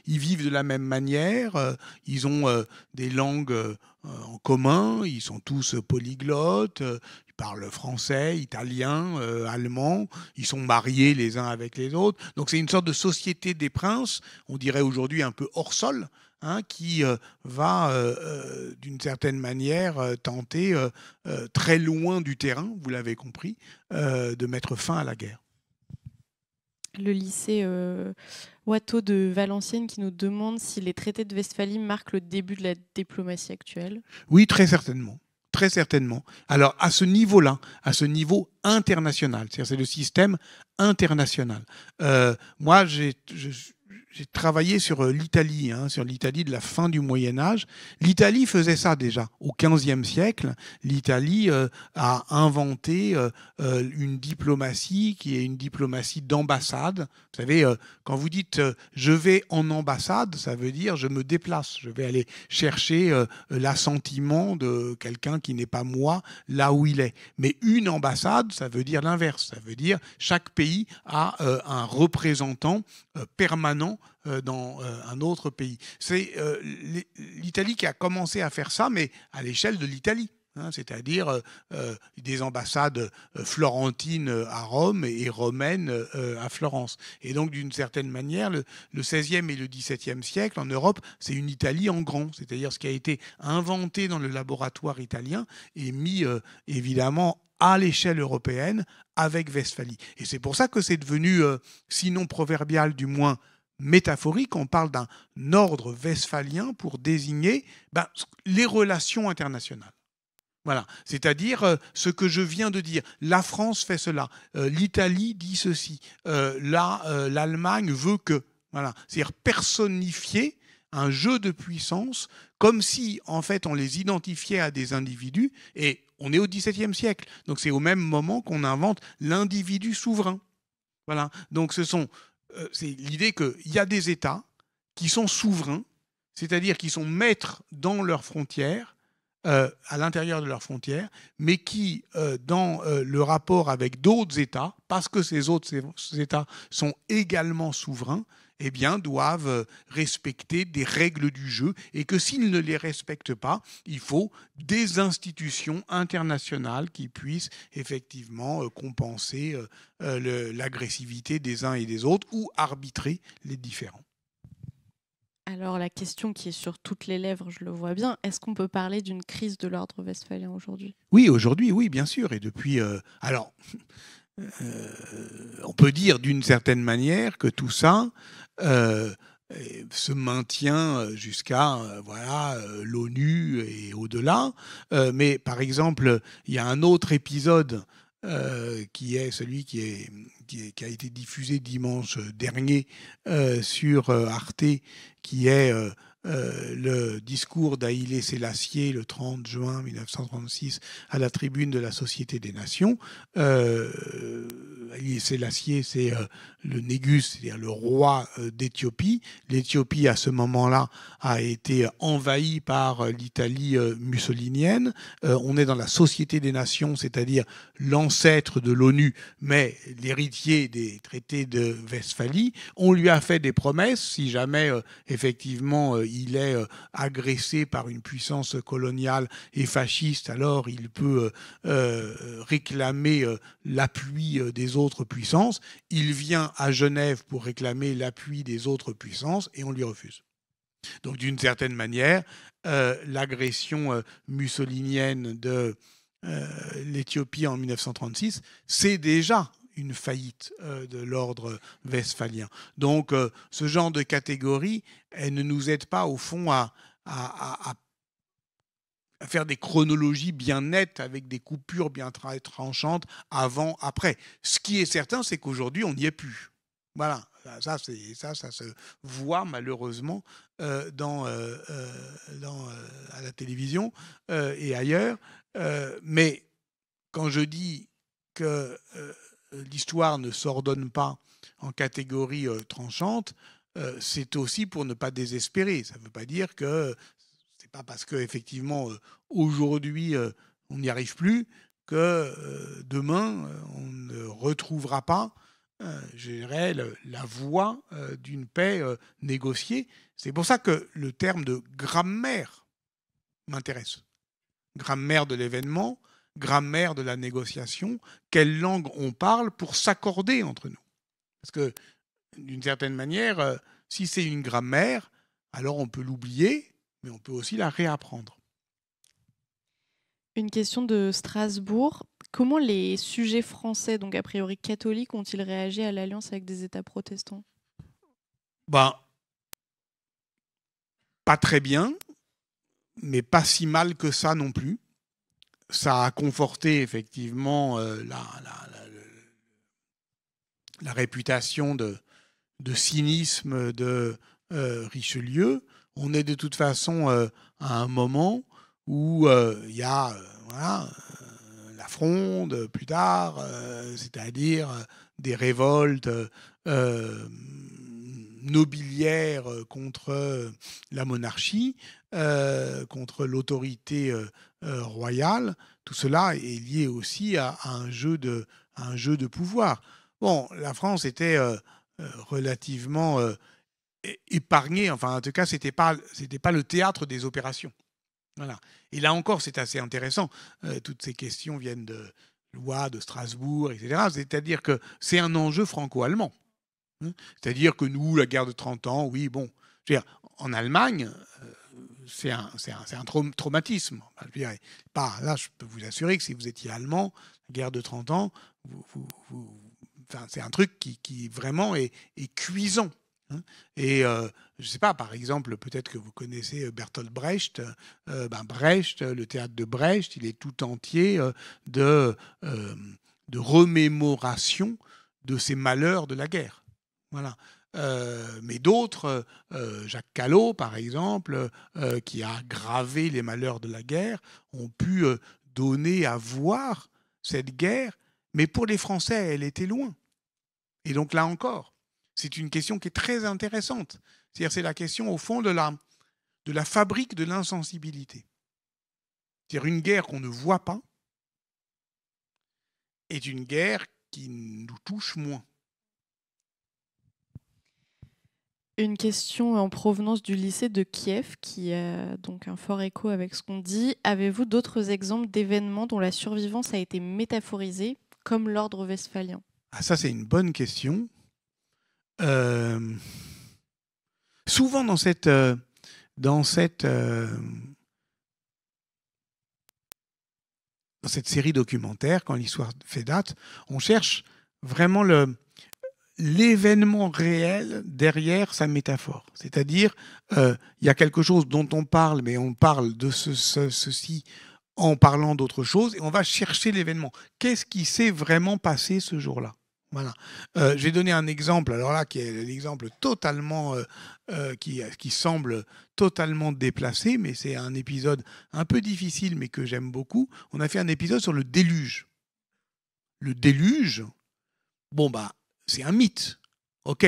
Ils vivent de la même manière, ils ont des langues en commun, ils sont tous polyglottes, ils parlent français, italien, allemand, ils sont mariés les uns avec les autres. Donc c'est une sorte de société des princes, on dirait aujourd'hui un peu hors sol, hein, qui va, d'une certaine manière, tenter, très loin du terrain, vous l'avez compris, de mettre fin à la guerre. Le lycée Watteau de Valenciennes qui nous demande si les traités de Westphalie marquent le début de la diplomatie actuelle. Oui, très certainement. Très certainement. Alors, à ce niveau-là, à ce niveau international, c'est-à-dire c'est le système international. Moi, j'ai travaillé sur l'Italie, sur l'Italie de la fin du Moyen-Âge. L'Italie faisait ça déjà. Au XVe siècle, l'Italie a inventé une diplomatie qui est une diplomatie d'ambassade. Vous savez, quand vous dites je vais en ambassade, ça veut dire je me déplace. Je vais aller chercher l'assentiment de quelqu'un qui n'est pas moi là où il est. Mais une ambassade, ça veut dire l'inverse. Ça veut dire chaque pays a un représentant permanent dans un autre pays. C'est l'Italie qui a commencé à faire ça, mais à l'échelle de l'Italie. C'est-à-dire des ambassades florentines à Rome et romaines à Florence. Et donc, d'une certaine manière, le XVIe et le XVIIe siècle, en Europe, c'est une Italie en grand. C'est-à-dire ce qui a été inventé dans le laboratoire italien et mis, évidemment, à l'échelle européenne avec Westphalie. Et c'est pour ça que c'est devenu, sinon proverbial, du moins métaphorique. On parle d'un ordre westphalien pour désigner les relations internationales. Voilà, c'est-à-dire ce que je viens de dire. La France fait cela, l'Italie dit ceci, l'Allemagne veut que. Voilà, c'est-à-dire personnifier un jeu de puissance comme si, en fait, on les identifiait à des individus. Et on est au XVIIe siècle, donc c'est au même moment qu'on invente l'individu souverain. Voilà, donc c'est l'idée qu'il y a des États qui sont souverains, c'est-à-dire qui sont maîtres dans leurs frontières, à l'intérieur de leurs frontières, mais qui, dans le rapport avec d'autres États, parce que ces autres États sont également souverains, eh bien, doivent respecter des règles du jeu et que s'ils ne les respectent pas, il faut des institutions internationales qui puissent effectivement compenser l'agressivité des uns et des autres ou arbitrer les différends. Alors la question qui est sur toutes les lèvres, je le vois bien, est-ce qu'on peut parler d'une crise de l'ordre westphalien aujourd'hui? Oui, aujourd'hui, oui, bien sûr. Et depuis... on peut dire d'une certaine manière que tout ça se maintient jusqu'à l'ONU et au-delà. Mais par exemple, il y a un autre épisode qui est celui qui a été diffusé dimanche dernier sur Arte, qui est le discours d'Haïlé Sélassié le 30 juin 1936 à la tribune de la Société des Nations. Haïlé Sélassié, c'est le Négus, c'est-à-dire le roi d'Éthiopie. L'Éthiopie, à ce moment-là, a été envahie par l'Italie mussolinienne. On est dans la Société des Nations, c'est-à-dire l'ancêtre de l'ONU, mais l'héritier des traités de Westphalie. On lui a fait des promesses, si jamais effectivement il est agressé par une puissance coloniale et fasciste, alors il peut réclamer l'appui des autres puissances. Il vient à Genève pour réclamer l'appui des autres puissances et on lui refuse. Donc d'une certaine manière, l'agression mussolinienne de l'Éthiopie en 1936, c'est déjà une faillite de l'ordre westphalien. Donc ce genre de catégorie, elle ne nous aide pas au fond à faire des chronologies bien nettes avec des coupures bien tranchantes avant, après. Ce qui est certain, c'est qu'aujourd'hui, on n'y est plus. Voilà, ça se voit malheureusement à la télévision et ailleurs. Mais quand je dis que l'histoire ne s'ordonne pas en catégories tranchantes, c'est aussi pour ne pas désespérer. Ça ne veut pas dire que c'est pas parce qu'effectivement aujourd'hui on n'y arrive plus que demain on ne retrouvera pas je dirais, la voie d'une paix négociée. C'est pour ça que le terme de grammaire m'intéresse. Grammaire de l'événement, grammaire de la négociation, quelle langue on parle pour s'accorder entre nous. Parce que d'une certaine manière, si c'est une grammaire, alors on peut l'oublier, mais on peut aussi la réapprendre. Une question de Strasbourg. Comment les sujets français, donc a priori catholiques, ont-ils réagi à l'alliance avec des États protestants ? Pas très bien, mais pas si mal que ça non plus. Ça a conforté effectivement la réputation de cynisme de Richelieu. On est de toute façon à un moment où il y a la Fronde plus tard, c'est-à-dire des révoltes nobiliaires contre la monarchie, contre l'autorité royale. Tout cela est lié aussi à un jeu de pouvoir. Bon, la France était relativement épargnée. Enfin, en tout cas, c'était pas le théâtre des opérations. Voilà. Et là encore, c'est assez intéressant. Toutes ces questions viennent de loi de Strasbourg, etc. C'est-à-dire que c'est un enjeu franco-allemand. C'est-à-dire que nous, la guerre de 30 ans, oui, bon. Je veux dire, en Allemagne, c'est un traumatisme. Je veux dire, là, je peux vous assurer que si vous étiez allemand, la guerre de 30 ans, c'est un truc qui vraiment est cuisant. Et je ne sais pas, par exemple, peut-être que vous connaissez Bertolt Brecht. Brecht, le théâtre de Brecht, il est tout entier de remémoration de ces malheurs de la guerre. Voilà. Mais d'autres, Jacques Callot, par exemple, qui a gravé les malheurs de la guerre, ont pu donner à voir cette guerre. Mais pour les Français, elle était loin. Et donc là encore, c'est une question qui est très intéressante. C'est la question, au fond, de la fabrique de l'insensibilité. C'est-à-dire une guerre qu'on ne voit pas est une guerre qui nous touche moins. Une question en provenance du lycée de Kiev, qui a donc un fort écho avec ce qu'on dit. Avez-vous d'autres exemples d'événements dont la survivance a été métaphorisée, comme l'ordre westphalien ? Ah, ça, c'est une bonne question. Souvent dans cette dans cette série documentaire, Quand l'histoire fait date, on cherche vraiment l'événement réel derrière sa métaphore. C'est-à-dire, il y a quelque chose dont on parle, mais on parle de ceci en parlant d'autre chose, et on va chercher l'événement. Qu'est-ce qui s'est vraiment passé ce jour-là? Voilà. Je vais donner un exemple, alors là, qui est l'exemple totalement, qui semble totalement déplacé, mais c'est un épisode un peu difficile, mais que j'aime beaucoup. On a fait un épisode sur le déluge. Le déluge, bon, c'est un mythe. OK.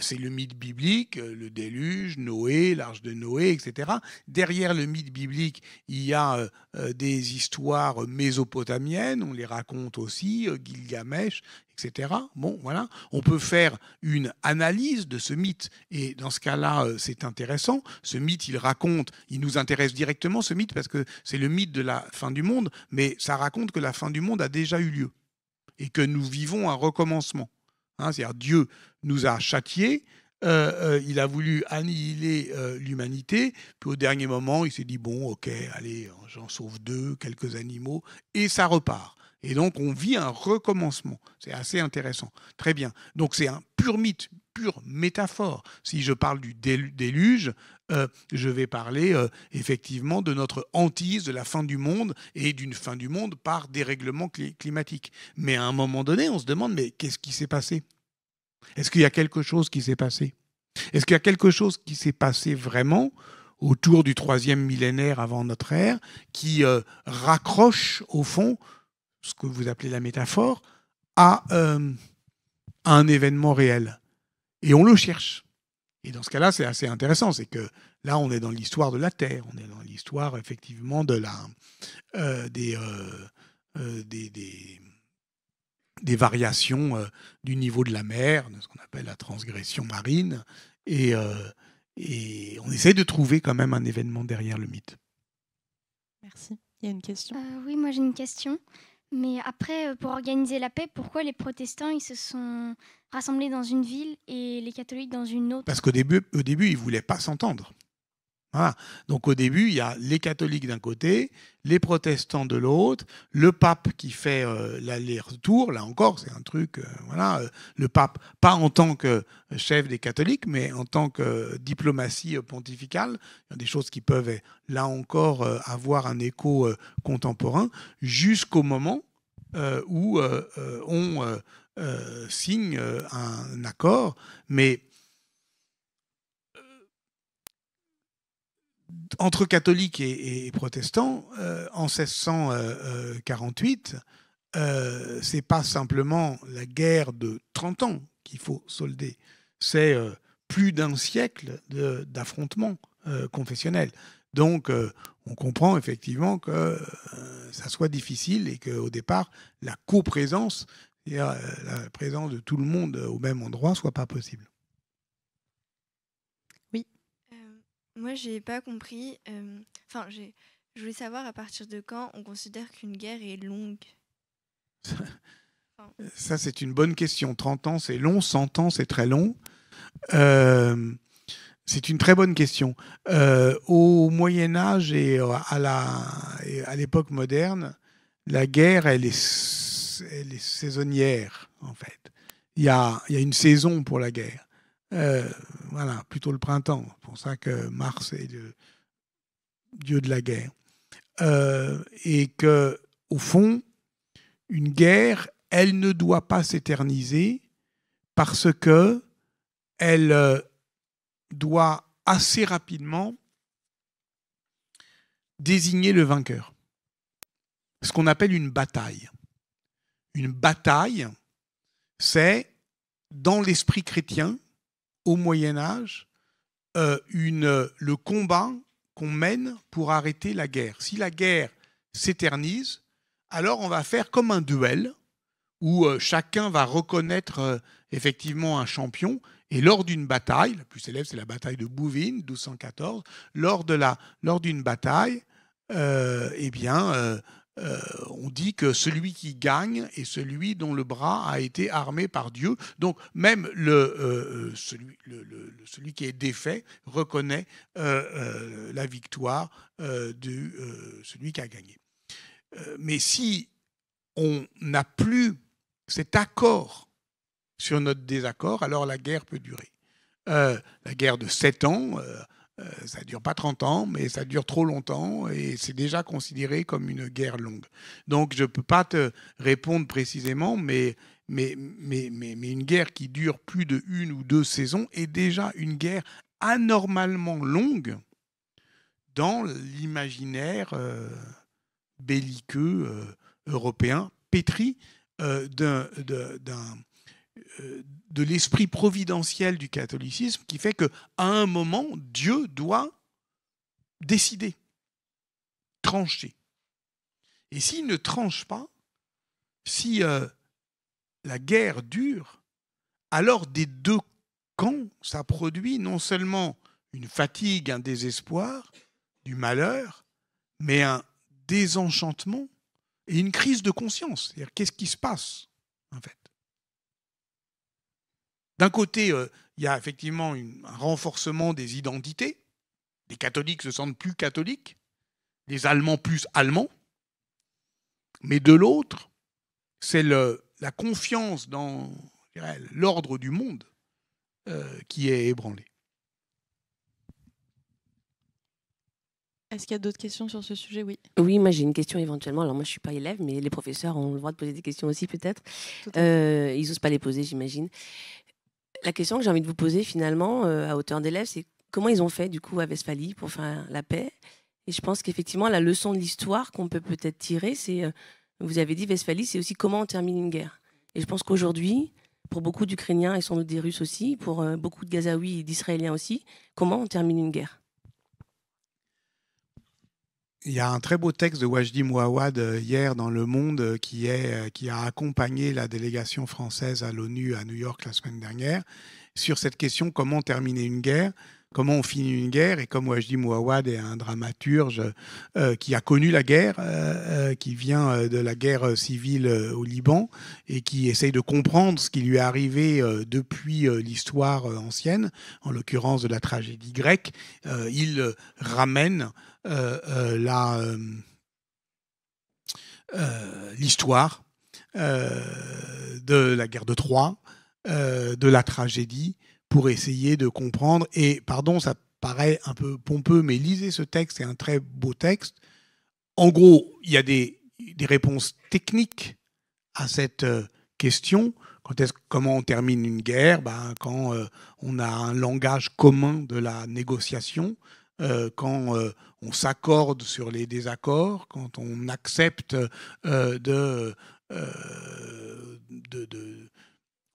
C'est le mythe biblique, le déluge, Noé, l'arche de Noé, etc. Derrière le mythe biblique, il y a des histoires mésopotamiennes, on les raconte aussi, Gilgamesh, etc. Bon, voilà. On peut faire une analyse de ce mythe, et dans ce cas-là, c'est intéressant. Ce mythe, il nous intéresse directement, ce mythe, parce que c'est le mythe de la fin du monde, mais ça raconte que la fin du monde a déjà eu lieu, et que nous vivons un recommencement. C'est-à-dire Dieu nous a châtiés, il a voulu annihiler l'humanité, puis au dernier moment, il s'est dit, bon, ok, allez, j'en sauve 2, quelques animaux, et ça repart. Et donc, on vit un recommencement. C'est assez intéressant. Très bien. Donc, c'est un pur mythe, pure métaphore. Si je parle du déluge, je vais parler effectivement de notre hantise de la fin du monde et d'une fin du monde par dérèglement climatique. Mais à un moment donné, on se demande, mais qu'est-ce qui s'est passé? Est-ce qu'il y a quelque chose qui s'est passé? Est-ce qu'il y a quelque chose qui s'est passé vraiment autour du 3e millénaire avant notre ère qui raccroche au fond ce que vous appelez la métaphore à un événement réel? Et on le cherche. Et dans ce cas-là, c'est assez intéressant. C'est que là, on est dans l'histoire de la Terre. On est dans l'histoire, effectivement, de des variations du niveau de la mer, de ce qu'on appelle la transgression marine. Et on essaie de trouver quand même un événement derrière le mythe. Merci. Il y a une question? Oui, moi j'ai une question. Mais après, pour organiser la paix, pourquoi les protestants ils se sont rassemblés dans une ville et les catholiques dans une autre? Parce qu'au début, ils ne voulaient pas s'entendre. Voilà. Donc au début, il y a les catholiques d'un côté, les protestants de l'autre, le pape qui fait l'aller-retour. Là encore, c'est un truc, le pape, pas en tant que chef des catholiques, mais en tant que diplomatie pontificale. Il y a des choses qui peuvent, là encore, avoir un écho contemporain, jusqu'au moment où on signe un accord. Mais entre catholiques et protestants, en 1648, c'est pas simplement la guerre de 30 ans qu'il faut solder, c'est plus d'un siècle d'affrontements confessionnels. Donc, on comprend effectivement que ça soit difficile et qu'au départ, la coprésence, c'est-à-dire la présence de tout le monde au même endroit, soit pas possible. Moi, j'ai pas compris. Je voulais savoir à partir de quand on considère qu'une guerre est longue. Ça, c'est une bonne question. 30 ans, c'est long. 100 ans, c'est très long. C'est une très bonne question. Au Moyen-Âge et à l'époque moderne, la guerre, elle est saisonnière, en fait. Il y a une saison pour la guerre. Voilà, plutôt le printemps. C'est pour ça que Mars est le dieu de la guerre. Et que, au fond, une guerre, elle ne doit pas s'éterniser parce que elle doit assez rapidement désigner le vainqueur. Ce qu'on appelle une bataille. Une bataille, c'est, dans l'esprit chrétien, au Moyen-Âge, le combat qu'on mène pour arrêter la guerre. Si la guerre s'éternise, alors on va faire comme un duel où chacun va reconnaître effectivement un champion. Et lors d'une bataille, la plus célèbre, c'est la bataille de Bouvines, 1214, lors d'une bataille, on dit que celui qui gagne est celui dont le bras a été armé par Dieu. Donc même celui qui est défait reconnaît la victoire de celui qui a gagné. Mais si on n'a plus cet accord sur notre désaccord, alors la guerre peut durer. La guerre de 7 ans, ça ne dure pas 30 ans, mais ça dure trop longtemps et c'est déjà considéré comme une guerre longue. Donc je ne peux pas te répondre précisément, mais une guerre qui dure plus de 1 ou 2 saisons est déjà une guerre anormalement longue dans l'imaginaire belliqueux européen, pétri de l'esprit providentiel du catholicisme qui fait qu'à un moment, Dieu doit décider, trancher. Et s'il ne tranche pas, si la guerre dure, alors des deux camps, ça produit non seulement une fatigue, un désespoir, du malheur, mais un désenchantement et une crise de conscience. C'est-à-dire, qu'est-ce qui se passe, en fait ? D'un côté, il y a effectivement un renforcement des identités. Les catholiques se sentent plus catholiques, les Allemands plus allemands. Mais de l'autre, c'est la confiance dans l'ordre du monde qui est ébranlée. Est-ce qu'il y a d'autres questions sur ce sujet? Oui. Oui, moi j'ai une question éventuellement. Alors moi je ne suis pas élève, mais les professeurs ont le droit de poser des questions aussi peut-être. Ils n'osent pas les poser, j'imagine. La question que j'ai envie de vous poser finalement, à hauteur d'élève, c'est comment ils ont fait du coup à Westphalie pour faire la paix. Et je pense qu'effectivement la leçon de l'histoire qu'on peut peut-être tirer, c'est, vous avez dit Westphalie, c'est aussi comment on termine une guerre. Et je pense qu'aujourd'hui, pour beaucoup d'Ukrainiens et sans doute des Russes aussi, pour beaucoup de Gazaouis et d'Israéliens aussi, comment on termine une guerre? Il y a un très beau texte de Wajdi Mouawad hier dans Le Monde qui a accompagné la délégation française à l'ONU à New York la semaine dernière sur cette question comment terminer une guerre, comment on finit une guerre. Et comme Wajdi Mouawad est un dramaturge qui a connu la guerre, qui vient de la guerre civile au Liban et qui essaye de comprendre ce qui lui est arrivé depuis l'histoire ancienne, en l'occurrence de la tragédie grecque, il ramène l'histoire de la guerre de Troie, de la tragédie, pour essayer de comprendre. Et, pardon, ça paraît un peu pompeux, mais lisez ce texte, c'est un très beau texte. En gros, il y a des réponses techniques à cette question. Comment on termine une guerre? Quand on a un langage commun de la négociation, quand on s'accorde sur les désaccords, quand on accepte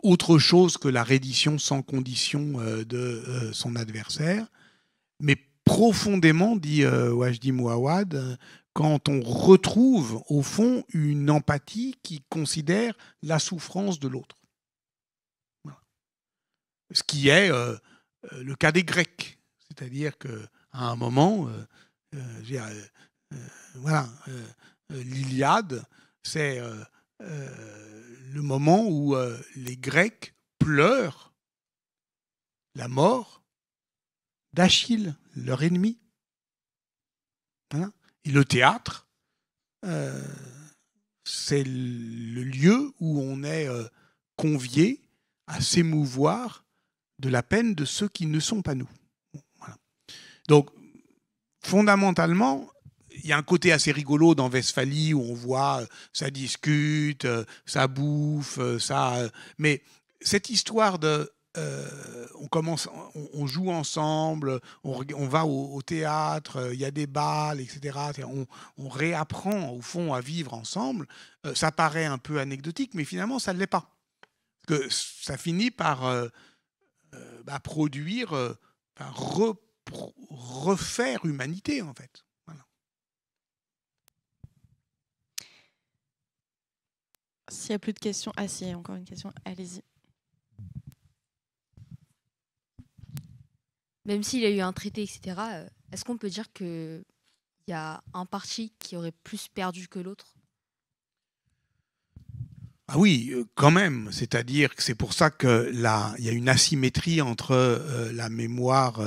autre chose que la reddition sans condition de son adversaire. Mais profondément, dit Wajdi Mouawad, quand on retrouve au fond une empathie qui considère la souffrance de l'autre. Voilà. Ce qui est le cas des Grecs. C'est-à-dire qu'à un moment, l'Iliade, c'est le moment où les Grecs pleurent la mort d'Achille, leur ennemi. Voilà. Et le théâtre, c'est le lieu où on est convié à s'émouvoir de la peine de ceux qui ne sont pas nous. Voilà. Donc, fondamentalement, il y a un côté assez rigolo dans Westphalie où on voit ça discute, ça bouffe, mais cette histoire de on joue ensemble, on va au théâtre, il y a des bals, etc. On réapprend au fond à vivre ensemble. Ça paraît un peu anecdotique, mais finalement ça ne l'est pas. Parce que ça finit par produire, refaire humanité en fait. Voilà. S'il n'y a plus de questions, s'il y a encore une question, allez-y. Même s'il y a eu un traité, etc., est-ce qu'on peut dire qu'il y a un parti qui aurait plus perdu que l'autre? Ah oui, quand même. C'est-à-dire que c'est pour ça qu'il y a une asymétrie entre la mémoire,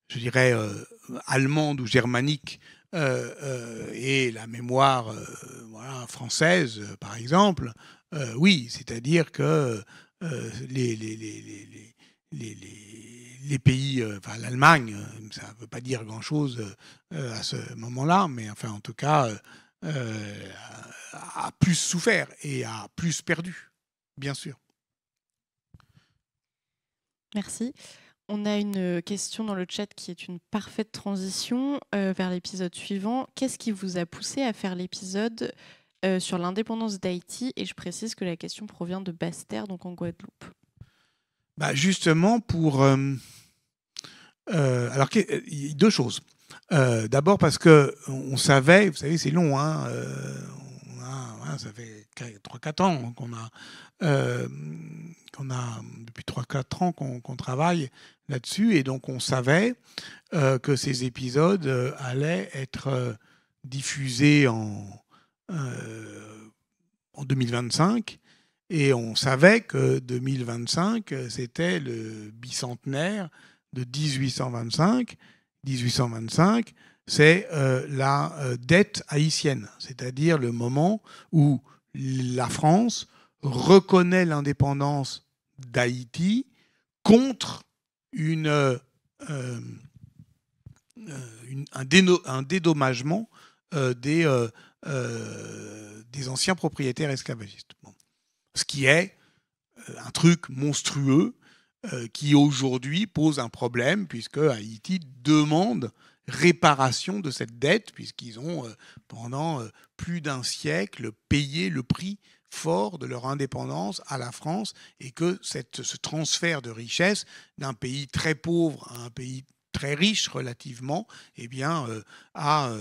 je dirais, allemande ou germanique et la mémoire voilà, française, par exemple, oui, c'est-à-dire que les pays, enfin l'Allemagne, ça ne veut pas dire grand-chose à ce moment-là, mais enfin en tout cas a plus souffert et a plus perdu, bien sûr. Merci. On a une question dans le chat qui est une parfaite transition vers l'épisode suivant. Qu'est-ce qui vous a poussé à faire l'épisode sur l'indépendance d'Haïti? Et je précise que la question provient de Basse-Terre, donc en Guadeloupe. Bah justement pour... alors, deux choses. D'abord parce qu'on savait, vous savez, c'est long, hein, ça fait 3-4 ans qu'on a depuis 3-4 ans qu'on travaille là-dessus, et donc on savait que ces épisodes allaient être diffusés en 2025, et on savait que 2025, c'était le bicentenaire de 1825. 1825, c'est la dette haïtienne, c'est-à-dire le moment où la France reconnaît l'indépendance d'Haïti contre un dédommagement des anciens propriétaires esclavagistes. Bon. Ce qui est un truc monstrueux qui aujourd'hui pose un problème, puisque Haïti demande réparation de cette dette, puisqu'ils ont pendant plus d'un siècle payé le prix fort de leur indépendance à la France, et que ce transfert de richesse d'un pays très pauvre à un pays très riche relativement, eh bien, a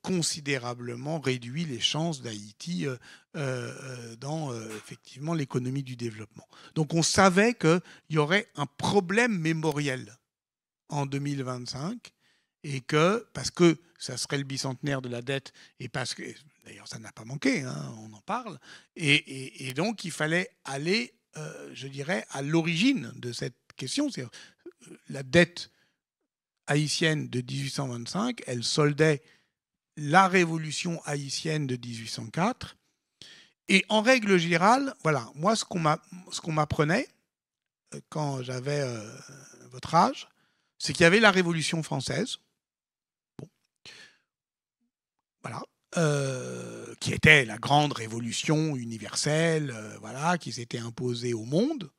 considérablement réduit les chances d'Haïti dans effectivement l'économie du développement. Donc on savait qu'il y aurait un problème mémoriel en 2025, et que, parce que ça serait le bicentenaire de la dette, et parce que, d'ailleurs ça n'a pas manqué, hein, on en parle, et donc il fallait aller, je dirais, à l'origine de cette question. C'est-à-dire, la dette haïtienne de 1825, elle soldait la révolution haïtienne de 1804. Et en règle générale, voilà, moi, ce qu'on m'apprenait quand j'avais votre âge, c'est qu'il y avait la Révolution française, bon, voilà, qui était la grande révolution universelle, voilà, qui s'était imposée au monde.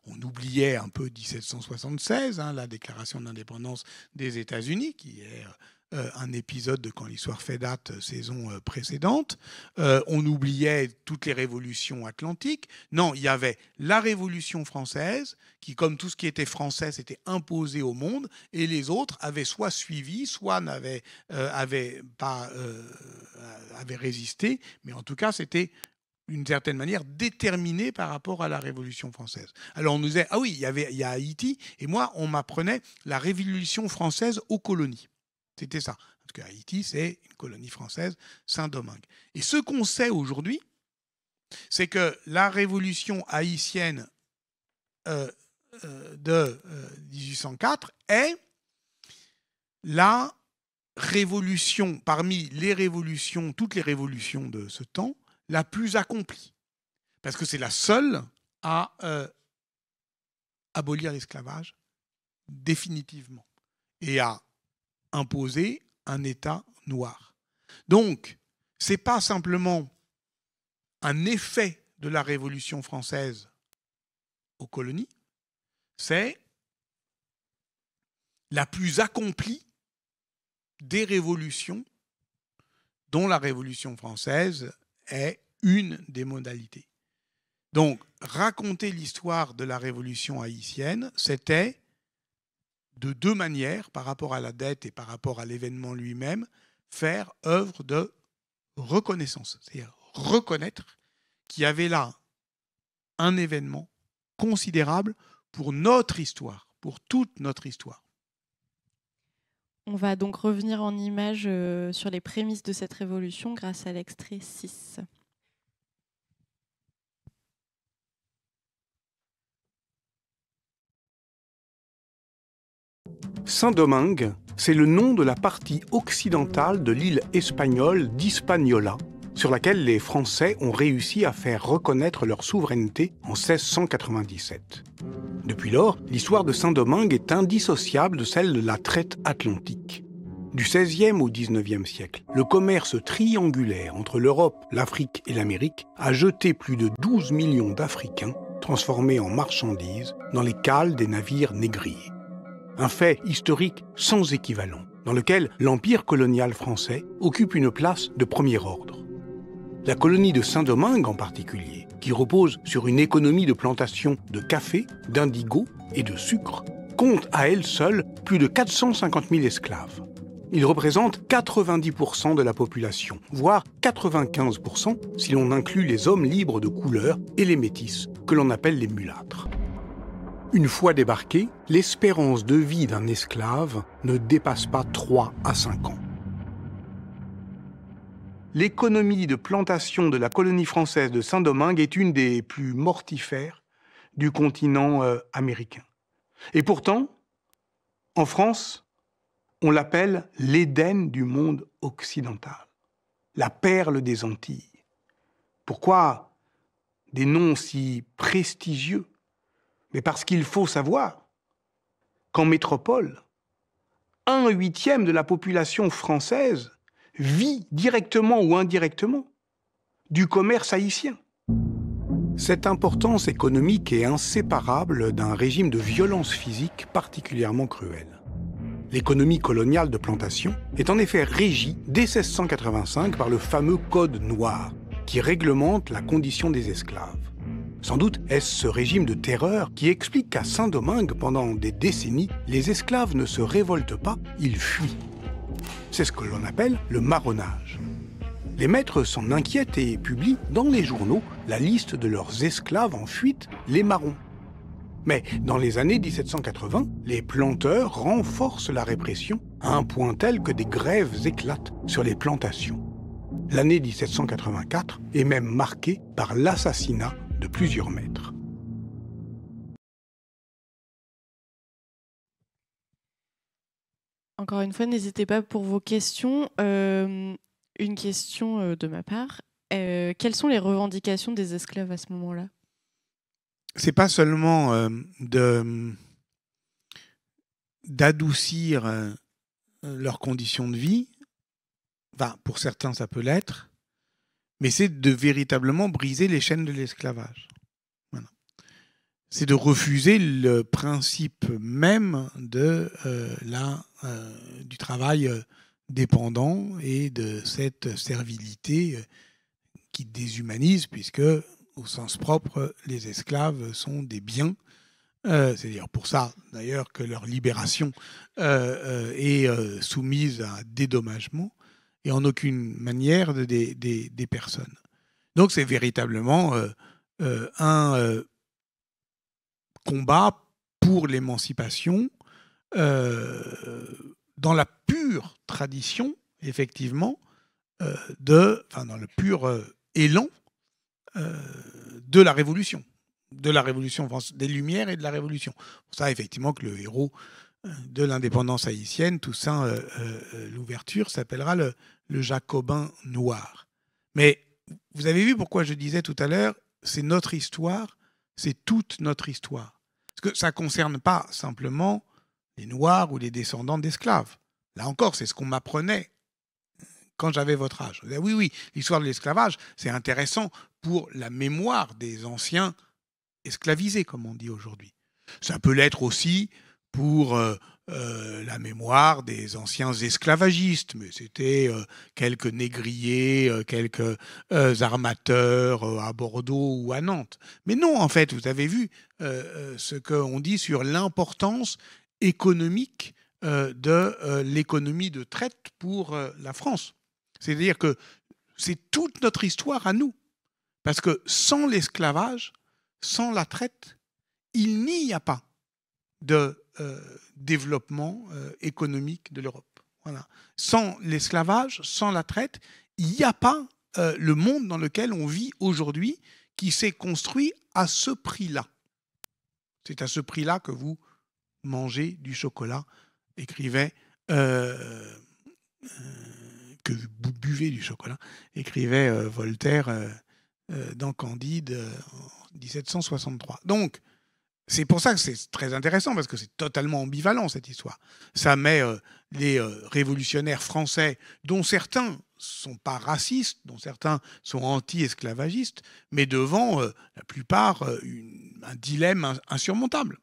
On oubliait un peu 1776, hein, la déclaration d'indépendance des États-Unis, qui est un épisode de Quand l'histoire fait date, saison précédente. On oubliait toutes les révolutions atlantiques. Non, il y avait la Révolution française, qui, comme tout ce qui était français, s'était imposé au monde, et les autres avaient soit suivi, soit avaient résisté, mais en tout cas, c'était d'une certaine manière déterminé par rapport à la Révolution française. Alors on nous disait, ah oui, il y a Haïti, et moi, on m'apprenait la Révolution française aux colonies. C'était ça. Parce que Haïti, c'est une colonie française, Saint-Domingue. Et ce qu'on sait aujourd'hui, c'est que la révolution haïtienne de 1804 est la révolution, parmi les révolutions, toutes les révolutions de ce temps, la plus accomplie. Parce que c'est la seule à abolir l'esclavage définitivement et à imposer un État noir. Donc, ce n'est pas simplement un effet de la Révolution française aux colonies, c'est la plus accomplie des révolutions dont la Révolution française est une des modalités. Donc, raconter l'histoire de la Révolution haïtienne, c'était de deux manières, par rapport à la dette et par rapport à l'événement lui-même, faire œuvre de reconnaissance. C'est-à-dire reconnaître qu'il y avait là un événement considérable pour notre histoire, pour toute notre histoire. On va donc revenir en images sur les prémices de cette révolution grâce à l'extrait 6. Saint-Domingue, c'est le nom de la partie occidentale de l'île espagnole d'Hispaniola, sur laquelle les Français ont réussi à faire reconnaître leur souveraineté en 1697. Depuis lors, l'histoire de Saint-Domingue est indissociable de celle de la traite atlantique. Du XVIe au XIXe siècle, le commerce triangulaire entre l'Europe, l'Afrique et l'Amérique a jeté plus de 12 millions d'Africains transformés en marchandises dans les cales des navires négriers. Un fait historique sans équivalent, dans lequel l'empire colonial français occupe une place de premier ordre. La colonie de Saint-Domingue en particulier, qui repose sur une économie de plantation de café, d'indigo et de sucre, compte à elle seule plus de 450 000 esclaves. Ils représentent 90% de la population, voire 95% si l'on inclut les hommes libres de couleur et les métis, que l'on appelle les mulâtres. Une fois débarqués, l'espérance de vie d'un esclave ne dépasse pas 3 à 5 ans. L'économie de plantation de la colonie française de Saint-Domingue est une des plus mortifères du continent américain. Et pourtant, en France, on l'appelle l'Éden du monde occidental, la perle des Antilles. Pourquoi des noms si prestigieux? Mais parce qu'il faut savoir qu'en métropole, 1/8 de la population française vit directement ou indirectement du commerce haïtien. Cette importance économique est inséparable d'un régime de violence physique particulièrement cruel. L'économie coloniale de plantation est en effet régie dès 1685 par le fameux Code noir, qui réglemente la condition des esclaves. Sans doute est-ce ce régime de terreur qui explique qu'à Saint-Domingue, pendant des décennies, les esclaves ne se révoltent pas, ils fuient. C'est ce que l'on appelle le marronnage. Les maîtres s'en inquiètent et publient dans les journaux la liste de leurs esclaves en fuite, les marrons. Mais dans les années 1780, les planteurs renforcent la répression à un point tel que des grèves éclatent sur les plantations. L'année 1784 est même marquée par l'assassinat de plusieurs maîtres. Encore une fois, n'hésitez pas pour vos questions. Une question de ma part. Quelles sont les revendications des esclaves à ce moment-là? C'est pas seulement d'adoucir leurs conditions de vie, enfin, pour certains ça peut l'être, mais c'est de véritablement briser les chaînes de l'esclavage. Voilà. C'est de refuser le principe même du travail dépendant et de cette servilité qui déshumanise, puisque, au sens propre, les esclaves sont des biens. C'est d'ailleurs pour ça, d'ailleurs, que leur libération est soumise à dédommagement et en aucune manière des personnes. Donc c'est véritablement un combat pour l'émancipation dans la pure tradition, effectivement, dans le pur élan de la Révolution. De la Révolution des Lumières et de la Révolution. Pour ça, effectivement, que le héros de l'indépendance haïtienne, Toussaint Louverture, s'appellera le Jacobin noir. Mais vous avez vu pourquoi je disais tout à l'heure, c'est notre histoire, c'est toute notre histoire. Parce que ça ne concerne pas simplement les Noirs ou les descendants d'esclaves. Là encore, c'est ce qu'on m'apprenait quand j'avais votre âge. Oui, l'histoire de l'esclavage, c'est intéressant pour la mémoire des anciens esclavisés, comme on dit aujourd'hui. Ça peut l'être aussi pour la mémoire des anciens esclavagistes, mais c'était quelques négriers, quelques armateurs à Bordeaux ou à Nantes. Mais non, en fait, vous avez vu ce qu'on dit sur l'importance économique de l'économie de traite pour la France. C'est-à-dire que c'est toute notre histoire à nous. Parce que sans l'esclavage, sans la traite, il n'y a pas de développement économique de l'Europe. Voilà. Sans l'esclavage, sans la traite, il n'y a pas le monde dans lequel on vit aujourd'hui qui s'est construit à ce prix-là. C'est à ce prix-là que vous mangez du chocolat écrivait que vous buvez du chocolat, écrivait Voltaire dans Candide en 1763. Donc, c'est pour ça que c'est très intéressant, parce que c'est totalement ambivalent, cette histoire. Ça met les révolutionnaires français, dont certains ne sont pas racistes, dont certains sont anti-esclavagistes, mais devant, la plupart, un dilemme insurmontable.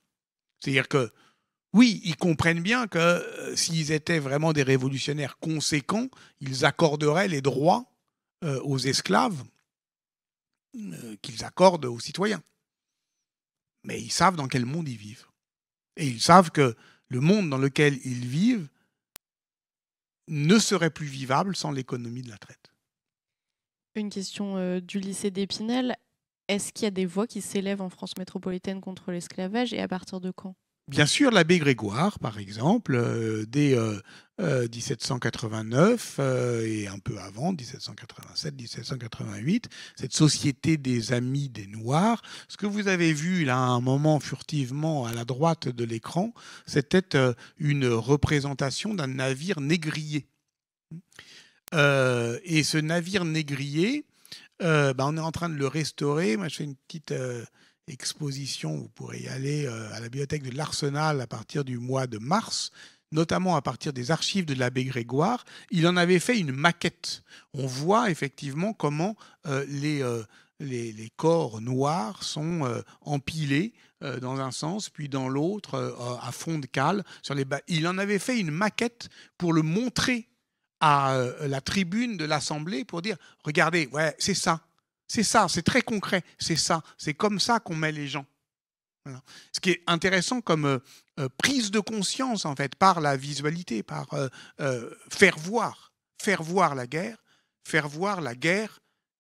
C'est-à-dire que, oui, ils comprennent bien que s'ils étaient vraiment des révolutionnaires conséquents, ils accorderaient les droits aux esclaves qu'ils accordent aux citoyens. Mais ils savent dans quel monde ils vivent. Et ils savent que le monde dans lequel ils vivent ne serait plus vivable sans l'économie de la traite. Une question du lycée d'Épinal. Est-ce qu'il y a des voix qui s'élèvent en France métropolitaine contre l'esclavage et à partir de quand ? Bien sûr, l'abbé Grégoire, par exemple, dès 1789 et un peu avant, 1787-1788, cette Société des Amis des Noirs. Ce que vous avez vu là, à un moment furtivement à la droite de l'écran, c'était une représentation d'un navire négrier. Et ce navire négrier, on est en train de le restaurer. Moi, je fais une petite exposition, vous pourrez y aller à la bibliothèque de l'Arsenal à partir du mois de mars, notamment à partir des archives de l'abbé Grégoire. Il en avait fait une maquette. On voit effectivement comment les corps noirs sont empilés dans un sens, puis dans l'autre, à fond de cale. Il en avait fait une maquette pour le montrer à la tribune de l'Assemblée pour dire « Regardez, ouais, c'est ça. C'est ça, c'est très concret, c'est ça, c'est comme ça qu'on met les gens. » Voilà. Ce qui est intéressant comme prise de conscience, en fait, par la visualité, par faire voir la guerre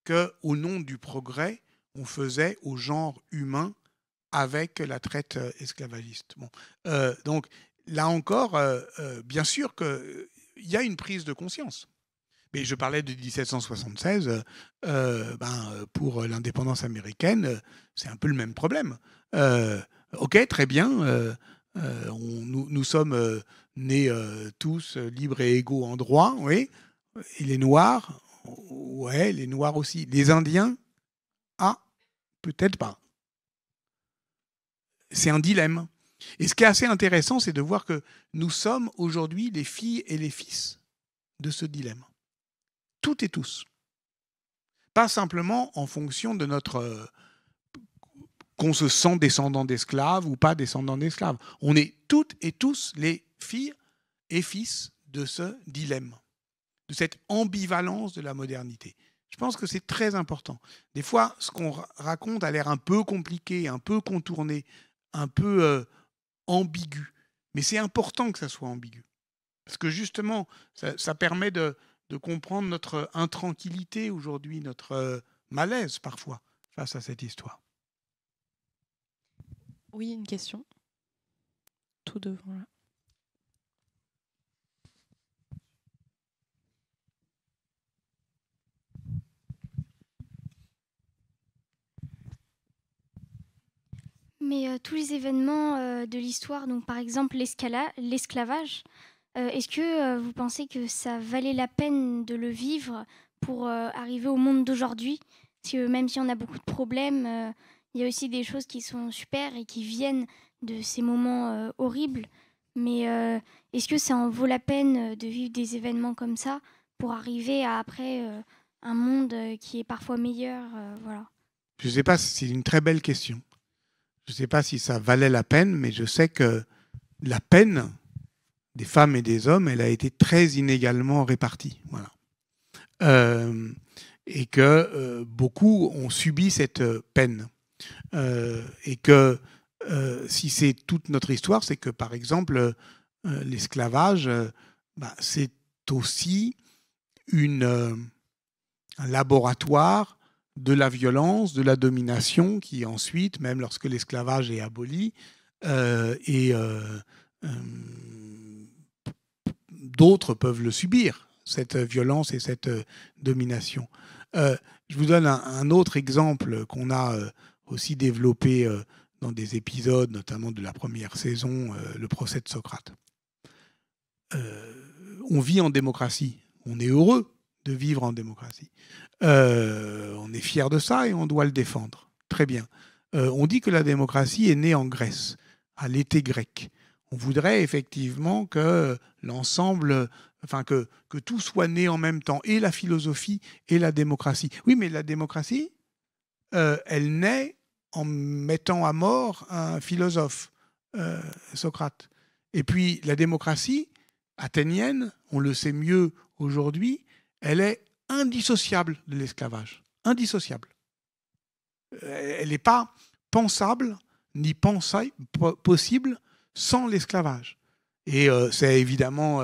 qu'au nom du progrès, on faisait au genre humain avec la traite esclavagiste. Bon. Donc, là encore, bien sûr qu'il y a une prise de conscience. Mais je parlais de 1776, pour l'indépendance américaine, c'est un peu le même problème. Ok, très bien, nous sommes nés tous libres et égaux en droit, oui. Et les Noirs, ouais, les Noirs aussi. Les Indiens, peut-être pas. C'est un dilemme. Et ce qui est assez intéressant, c'est de voir que nous sommes aujourd'hui les filles et les fils de ce dilemme. Toutes et tous. Pas simplement en fonction de notre... qu'on se sent descendant d'esclaves ou pas descendant d'esclaves. On est toutes et tous les filles et fils de ce dilemme, de cette ambivalence de la modernité. Je pense que c'est très important. Des fois, ce qu'on raconte a l'air un peu compliqué, un peu contourné, un peu ambigu. Mais c'est important que ça soit ambigu. Parce que justement, ça permet de comprendre notre intranquillité aujourd'hui, notre malaise parfois face à cette histoire. Oui, une question. Tout devant là. Mais tous les événements de l'histoire, donc par exemple l'esclavage, est-ce que vous pensez que ça valait la peine de le vivre pour arriver au monde d'aujourd'hui ? Parce que même si on a beaucoup de problèmes, il y a aussi des choses qui sont super et qui viennent de ces moments horribles. Mais est-ce que ça en vaut la peine de vivre des événements comme ça pour arriver à après un monde qui est parfois meilleur voilà. Je ne sais pas, c'est une très belle question. Je ne sais pas si ça valait la peine, mais je sais que la peine des femmes et des hommes, elle a été très inégalement répartie. Voilà. Et que beaucoup ont subi cette peine. Et que si c'est toute notre histoire, c'est que, par exemple, l'esclavage, c'est aussi un laboratoire de la violence, de la domination, qui ensuite, même lorsque l'esclavage est aboli, d'autres peuvent le subir, cette violence et cette domination. Je vous donne un autre exemple qu'on a aussi développé dans des épisodes, notamment de la première saison, le procès de Socrate. on vit en démocratie. On est heureux de vivre en démocratie. On est fier de ça et on doit le défendre. Très bien. On dit que la démocratie est née en Grèce, à l'été grec. On voudrait effectivement que l'ensemble, enfin que tout soit né en même temps, et la philosophie et la démocratie. Oui, mais la démocratie, elle naît en mettant à mort un philosophe, Socrate. Et puis la démocratie athénienne, on le sait mieux aujourd'hui, elle est indissociable de l'esclavage. Indissociable. Elle n'est pas pensable ni possible sans l'esclavage. Et c'est évidemment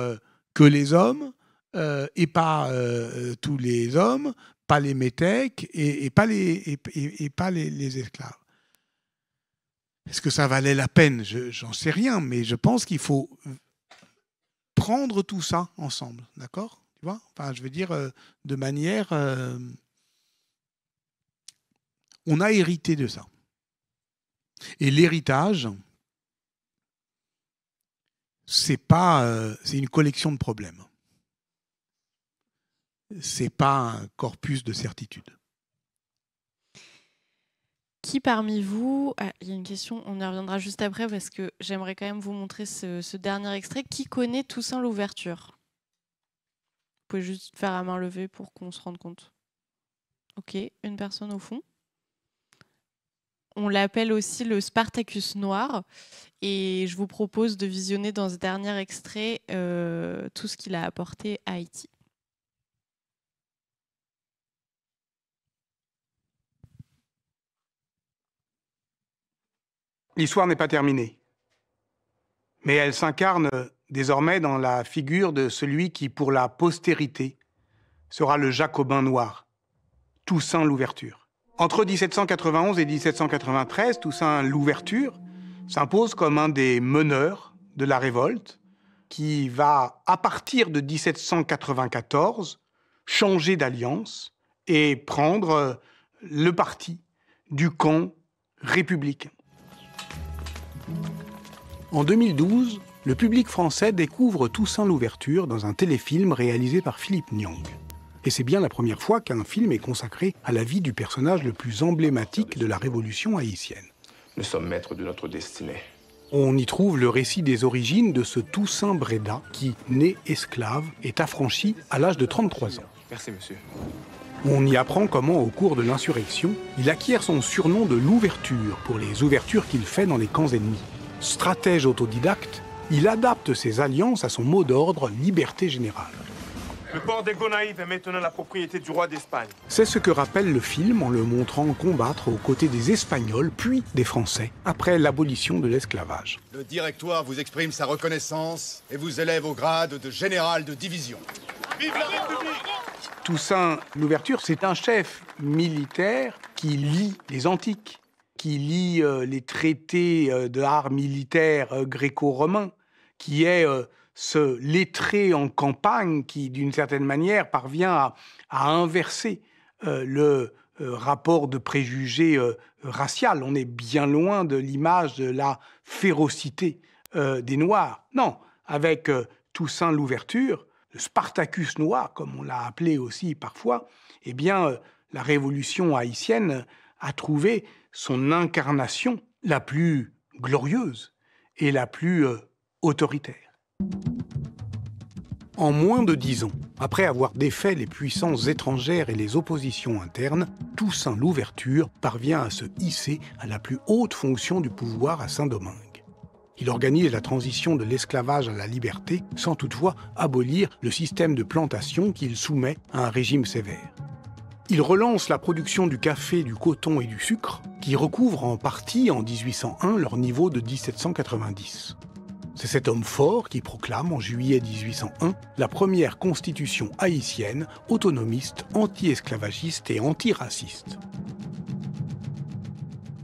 que les hommes, et pas tous les hommes, pas les métèques et pas les esclaves. Est-ce que ça valait la peine? J'en sais rien, mais je pense qu'il faut prendre tout ça ensemble, d'accord? Tu vois? Enfin, je veux dire, de manière... on a hérité de ça. Et l'héritage, c'est une collection de problèmes. C'est pas un corpus de certitudes. Qui parmi vous... il y a une question, on y reviendra juste après parce que j'aimerais quand même vous montrer ce dernier extrait. Qui connaît Toussaint l'ouverture? Vous pouvez juste faire à main levée pour qu'on se rende compte. Ok, une personne au fond. On l'appelle aussi le Spartacus noir. Et je vous propose de visionner dans ce dernier extrait tout ce qu'il a apporté à Haïti. L'histoire n'est pas terminée, mais elle s'incarne désormais dans la figure de celui qui, pour la postérité, sera le Jacobin noir, Toussaint l'Ouverture. Entre 1791 et 1793, Toussaint l'Ouverture s'impose comme un des meneurs de la révolte qui va, à partir de 1794, changer d'alliance et prendre le parti du camp républicain. En 2012, le public français découvre Toussaint l'Ouverture dans un téléfilm réalisé par Philippe Niang. Et c'est bien la première fois qu'un film est consacré à la vie du personnage le plus emblématique de la Révolution haïtienne. Nous sommes maîtres de notre destinée. On y trouve le récit des origines de ce Toussaint Bréda qui, né esclave, est affranchi à l'âge de 33 ans. Merci, monsieur. On y apprend comment, au cours de l'insurrection, il acquiert son surnom de l'Ouverture pour les ouvertures qu'il fait dans les camps ennemis. Stratège autodidacte, il adapte ses alliances à son mot d'ordre « liberté générale ». Le port des Gonaïves est maintenant la propriété du roi d'Espagne. C'est ce que rappelle le film en le montrant combattre aux côtés des Espagnols puis des Français après l'abolition de l'esclavage. Le directoire vous exprime sa reconnaissance et vous élève au grade de général de division. Vive la République! Toussaint l'Ouverture, c'est un chef militaire qui lit les antiques, qui lit les traités de art militaire gréco-romain, qui est ce lettré en campagne qui, d'une certaine manière, parvient à inverser le rapport de préjugés racial. On est bien loin de l'image de la férocité des Noirs. Non, avec Toussaint l'Ouverture, le Spartacus noir, comme on l'a appelé aussi parfois, eh bien, la révolution haïtienne a trouvé son incarnation la plus glorieuse et la plus autoritaire. En moins de 10 ans, après avoir défait les puissances étrangères et les oppositions internes, Toussaint l'Ouverture parvient à se hisser à la plus haute fonction du pouvoir à Saint-Domingue. Il organise la transition de l'esclavage à la liberté, sans toutefois abolir le système de plantation qu'il soumet à un régime sévère. Il relance la production du café, du coton et du sucre, qui recouvrent en partie, en 1801, leur niveau de 1790. C'est cet homme fort qui proclame, en juillet 1801, la première constitution haïtienne, autonomiste, anti-esclavagiste et antiraciste.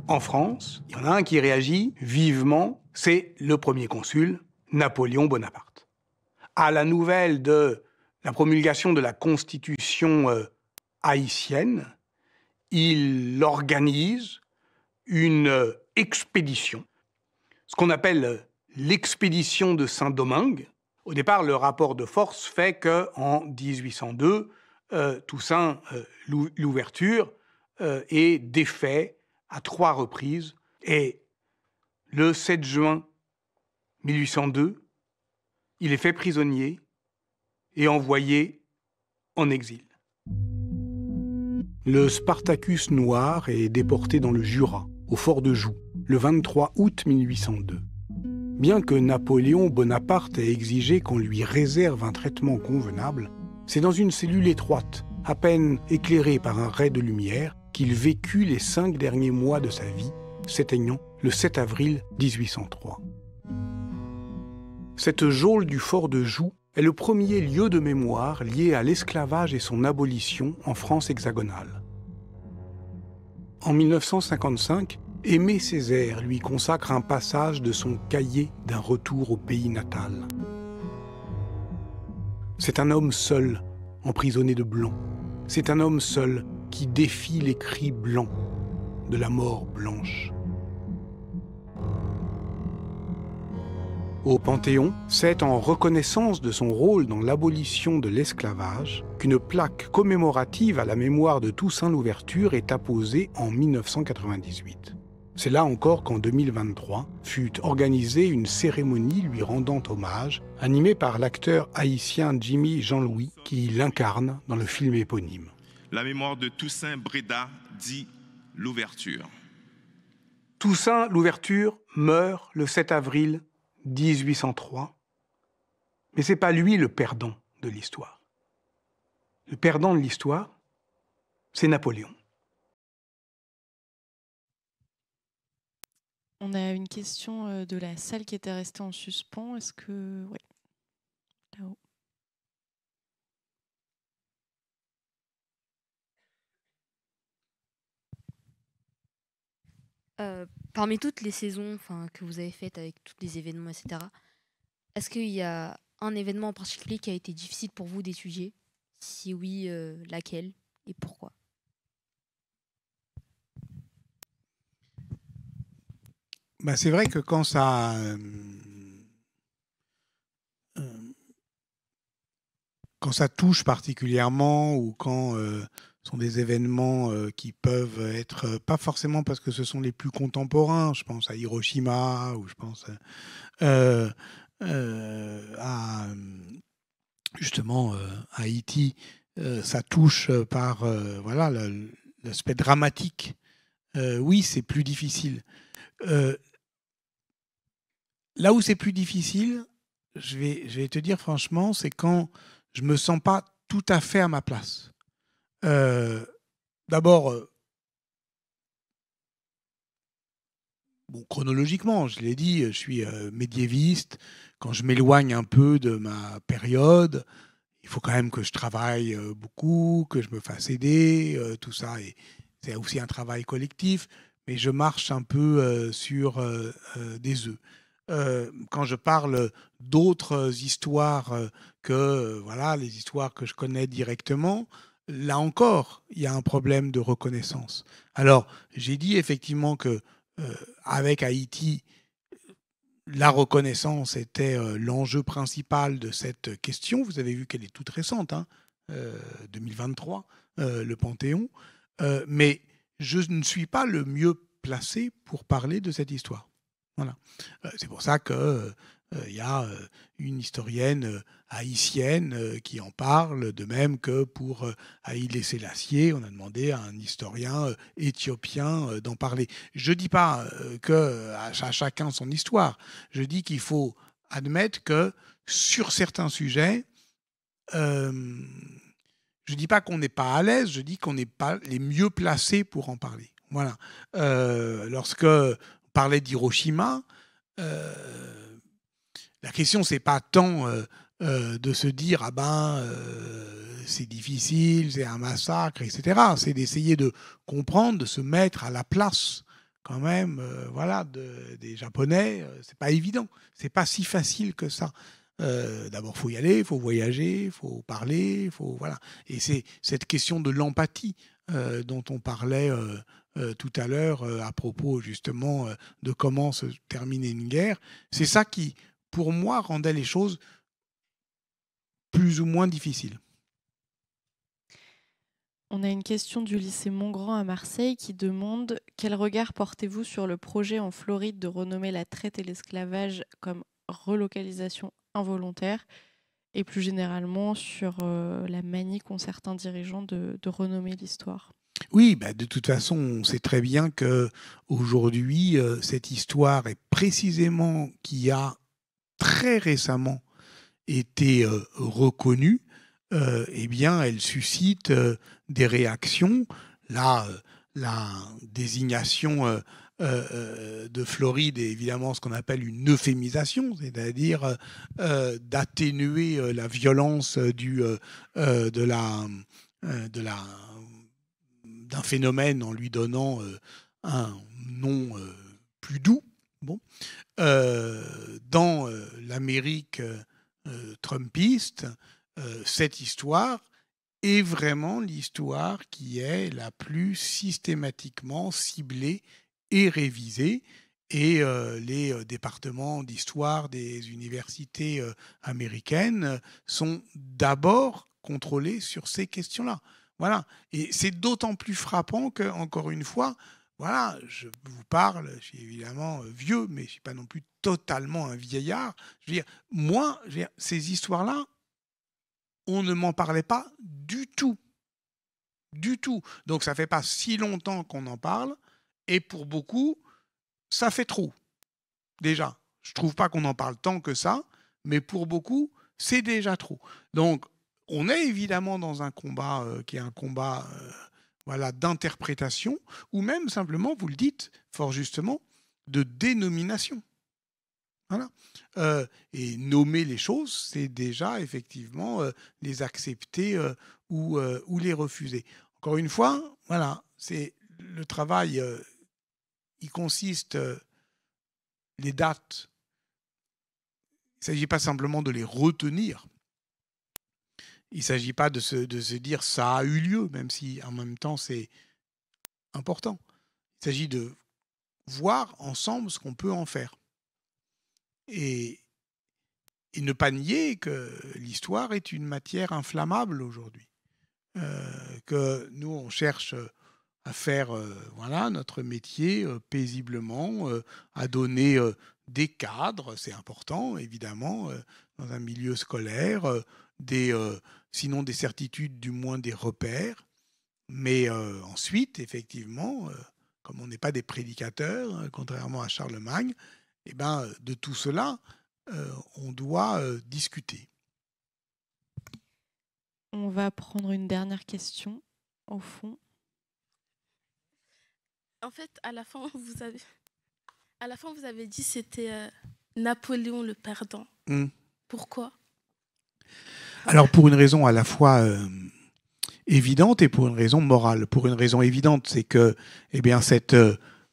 En France, il y en a un qui réagit vivement, c'est le premier consul, Napoléon Bonaparte. À la nouvelle de la promulgation de la Constitution haïtienne, il organise une expédition, ce qu'on appelle l'expédition de Saint-Domingue. Au départ, le rapport de force fait qu'en 1802, Toussaint Louverture est défait à 3 reprises. Et le 7 juin 1802, il est fait prisonnier et envoyé en exil. Le Spartacus noir est déporté dans le Jura, au fort de Joux, le 23 août 1802. Bien que Napoléon Bonaparte ait exigé qu'on lui réserve un traitement convenable, c'est dans une cellule étroite, à peine éclairée par un ray de lumière, qu'il vécut les 5 derniers mois de sa vie, s'éteignant le 7 avril 1803. Cette geôle du fort de Joux est le premier lieu de mémoire lié à l'esclavage et son abolition en France hexagonale. En 1955, Aimé Césaire lui consacre un passage de son cahier d'un retour au pays natal. C'est un homme seul, emprisonné de blanc. C'est un homme seul qui défie les cris blancs de la mort blanche. Au Panthéon, c'est en reconnaissance de son rôle dans l'abolition de l'esclavage qu'une plaque commémorative à la mémoire de Toussaint Louverture est apposée en 1998. C'est là encore qu'en 2023 fut organisée une cérémonie lui rendant hommage, animée par l'acteur haïtien Jimmy Jean-Louis, qui l'incarne dans le film éponyme. La mémoire de Toussaint Breda dit Louverture. Toussaint Louverture meurt le 7 avril 1803, mais ce n'est pas lui le perdant de l'histoire. Le perdant de l'histoire, c'est Napoléon. On a une question de la salle qui était restée en suspens. Est-ce que... Oui, là-haut. Parmi toutes les saisons que vous avez faites avec tous les événements, etc., est-ce qu'il y a un événement en particulier qui a été difficile pour vous d'étudier? Si oui, laquelle et pourquoi? C'est vrai que quand ça touche particulièrement ou quand sont des événements qui peuvent être, pas forcément parce que ce sont les plus contemporains, je pense à Hiroshima ou je pense à justement Haïti, ça touche par voilà, l'aspect dramatique. Oui, c'est plus difficile. Là où c'est plus difficile, je vais te dire franchement, c'est quand je me sens pas tout à fait à ma place. D'abord, chronologiquement, je l'ai dit, je suis médiéviste. Quand je m'éloigne un peu de ma période, il faut quand même que je travaille beaucoup, que je me fasse aider, tout ça. Et c'est aussi un travail collectif, mais je marche un peu sur des œufs. Quand je parle d'autres histoires que voilà, les histoires que je connais directement, là encore, il y a un problème de reconnaissance. Alors, j'ai dit effectivement que avec Haïti, la reconnaissance était l'enjeu principal de cette question. Vous avez vu qu'elle est toute récente, 2023, le Panthéon. Mais je ne suis pas le mieux placé pour parler de cette histoire. Voilà. C'est pour ça qu'il y a une historienne haïtienne qui en parle, de même que pour Haïlé Sélassié, on a demandé à un historien éthiopien d'en parler. Je ne dis pas qu'à chacun son histoire, je dis qu'il faut admettre que sur certains sujets, je ne dis pas qu'on n'est pas à l'aise, je dis qu'on n'est pas les mieux placés pour en parler. Voilà. Lorsque on parlait d'Hiroshima, la question, c'est pas tant de se dire c'est difficile, c'est un massacre, etc. C'est d'essayer de comprendre, de se mettre à la place quand même, voilà, des Japonais. C'est pas évident, c'est pas si facile que ça. D'abord, faut y aller, il faut voyager, il faut parler, voilà. Et c'est cette question de l'empathie dont on parlait tout à l'heure à propos justement de comment se terminer une guerre. C'est ça qui, pour moi, rendait les choses plus ou moins difficile. On a une question du lycée Montgrand à Marseille qui demande « Quel regard portez-vous sur le projet en Floride de renommer la traite et l'esclavage comme relocalisation involontaire et plus généralement sur la manie qu'ont certains dirigeants de renommer l'histoire ?» Oui, de toute façon, on sait très bien qu'aujourd'hui, cette histoire est précisément qui a très récemment été reconnue, eh bien, elle suscite des réactions. Là, la désignation de Floride est évidemment ce qu'on appelle une euphémisation, c'est-à-dire d'atténuer la violence d'un phénomène en lui donnant un nom plus doux. Bon. Dans l'Amérique trumpiste, cette histoire est vraiment l'histoire qui est la plus systématiquement ciblée et révisée. Et les départements d'histoire des universités américaines sont d'abord contrôlés sur ces questions-là. Voilà. Et c'est d'autant plus frappant que, encore une fois, voilà, je vous parle, je suis évidemment vieux, mais je ne suis pas non plus totalement un vieillard. Je veux dire, moi, ces histoires-là, on ne m'en parlait pas du tout. Du tout. Donc, ça ne fait pas si longtemps qu'on en parle. Et pour beaucoup, ça fait trop. Déjà, je ne trouve pas qu'on en parle tant que ça, mais pour beaucoup, c'est déjà trop. Donc, on est évidemment dans un combat qui est un combat d'interprétation, ou même simplement, vous le dites fort justement, de dénomination. Voilà. Et nommer les choses, c'est déjà effectivement les accepter ou les refuser. Encore une fois, voilà, c'est le travail, il consiste, les dates, il ne s'agit pas simplement de les retenir. Il ne s'agit pas de se dire ça a eu lieu, même si en même temps c'est important. Il s'agit de voir ensemble ce qu'on peut en faire. Et ne pas nier que l'histoire est une matière inflammable aujourd'hui. Que nous, on cherche à faire notre métier paisiblement, à donner des cadres, c'est important évidemment, dans un milieu scolaire, sinon des certitudes, du moins des repères. Mais ensuite, effectivement, comme on n'est pas des prédicateurs, contrairement à Charlemagne, eh ben, de tout cela, on doit discuter. On va prendre une dernière question, au fond. En fait, à la fin, vous avez dit que c'était Napoléon le perdant. Pourquoi ? Alors, pour une raison à la fois évidente et pour une raison morale. Pour une raison évidente, c'est que cette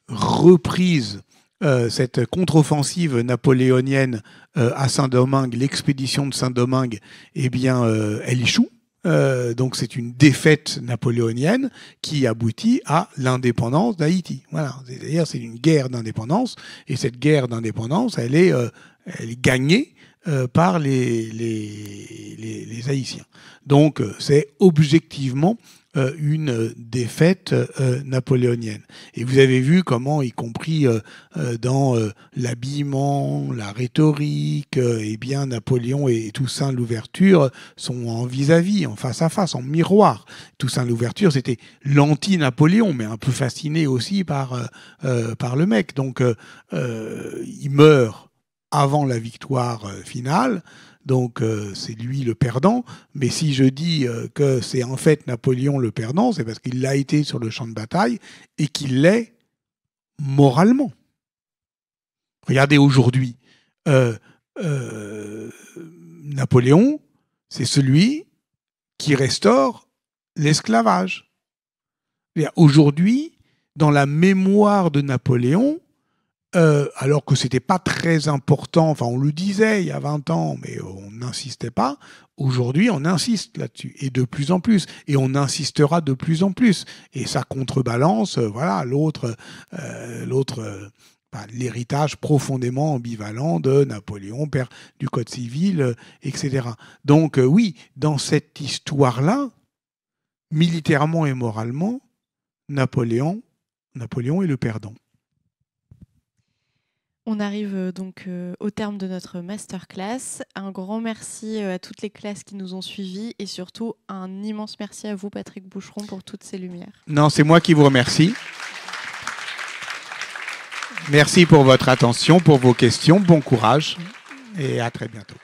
reprise, cette contre-offensive napoléonienne à Saint-Domingue, l'expédition de Saint-Domingue, elle échoue. Donc c'est une défaite napoléonienne qui aboutit à l'indépendance d'Haïti. Voilà, c'est-à-dire c'est une guerre d'indépendance, et cette guerre d'indépendance, elle est gagnée par les Haïtiens. Donc c'est objectivement une défaite napoléonienne. Et vous avez vu comment, y compris dans l'habillement, la rhétorique, Napoléon et Toussaint Louverture sont en vis-à-vis, en face à face, en miroir. Toussaint Louverture, c'était l'anti-Napoléon, mais un peu fasciné aussi par le mec. Donc il meurt avant la victoire finale. Donc c'est lui le perdant, mais si je dis que c'est en fait Napoléon le perdant, c'est parce qu'il l'a été sur le champ de bataille et qu'il l'est moralement. Regardez aujourd'hui, Napoléon, c'est celui qui restaure l'esclavage. Aujourd'hui, dans la mémoire de Napoléon, alors que c'était pas très important, enfin on le disait il y a 20 ans, mais on n'insistait pas, aujourd'hui on insiste là-dessus, et de plus en plus, et on insistera de plus en plus, et ça contrebalance l'autre l'héritage profondément ambivalent de Napoléon, père du Code civil, etc. Donc oui, dans cette histoire-là, militairement et moralement, Napoléon est le perdant. On arrive donc au terme de notre masterclass. Un grand merci à toutes les classes qui nous ont suivis et surtout un immense merci à vous, Patrick Boucheron, pour toutes ces lumières. Non, c'est moi qui vous remercie. Merci pour votre attention, pour vos questions. Bon courage et à très bientôt.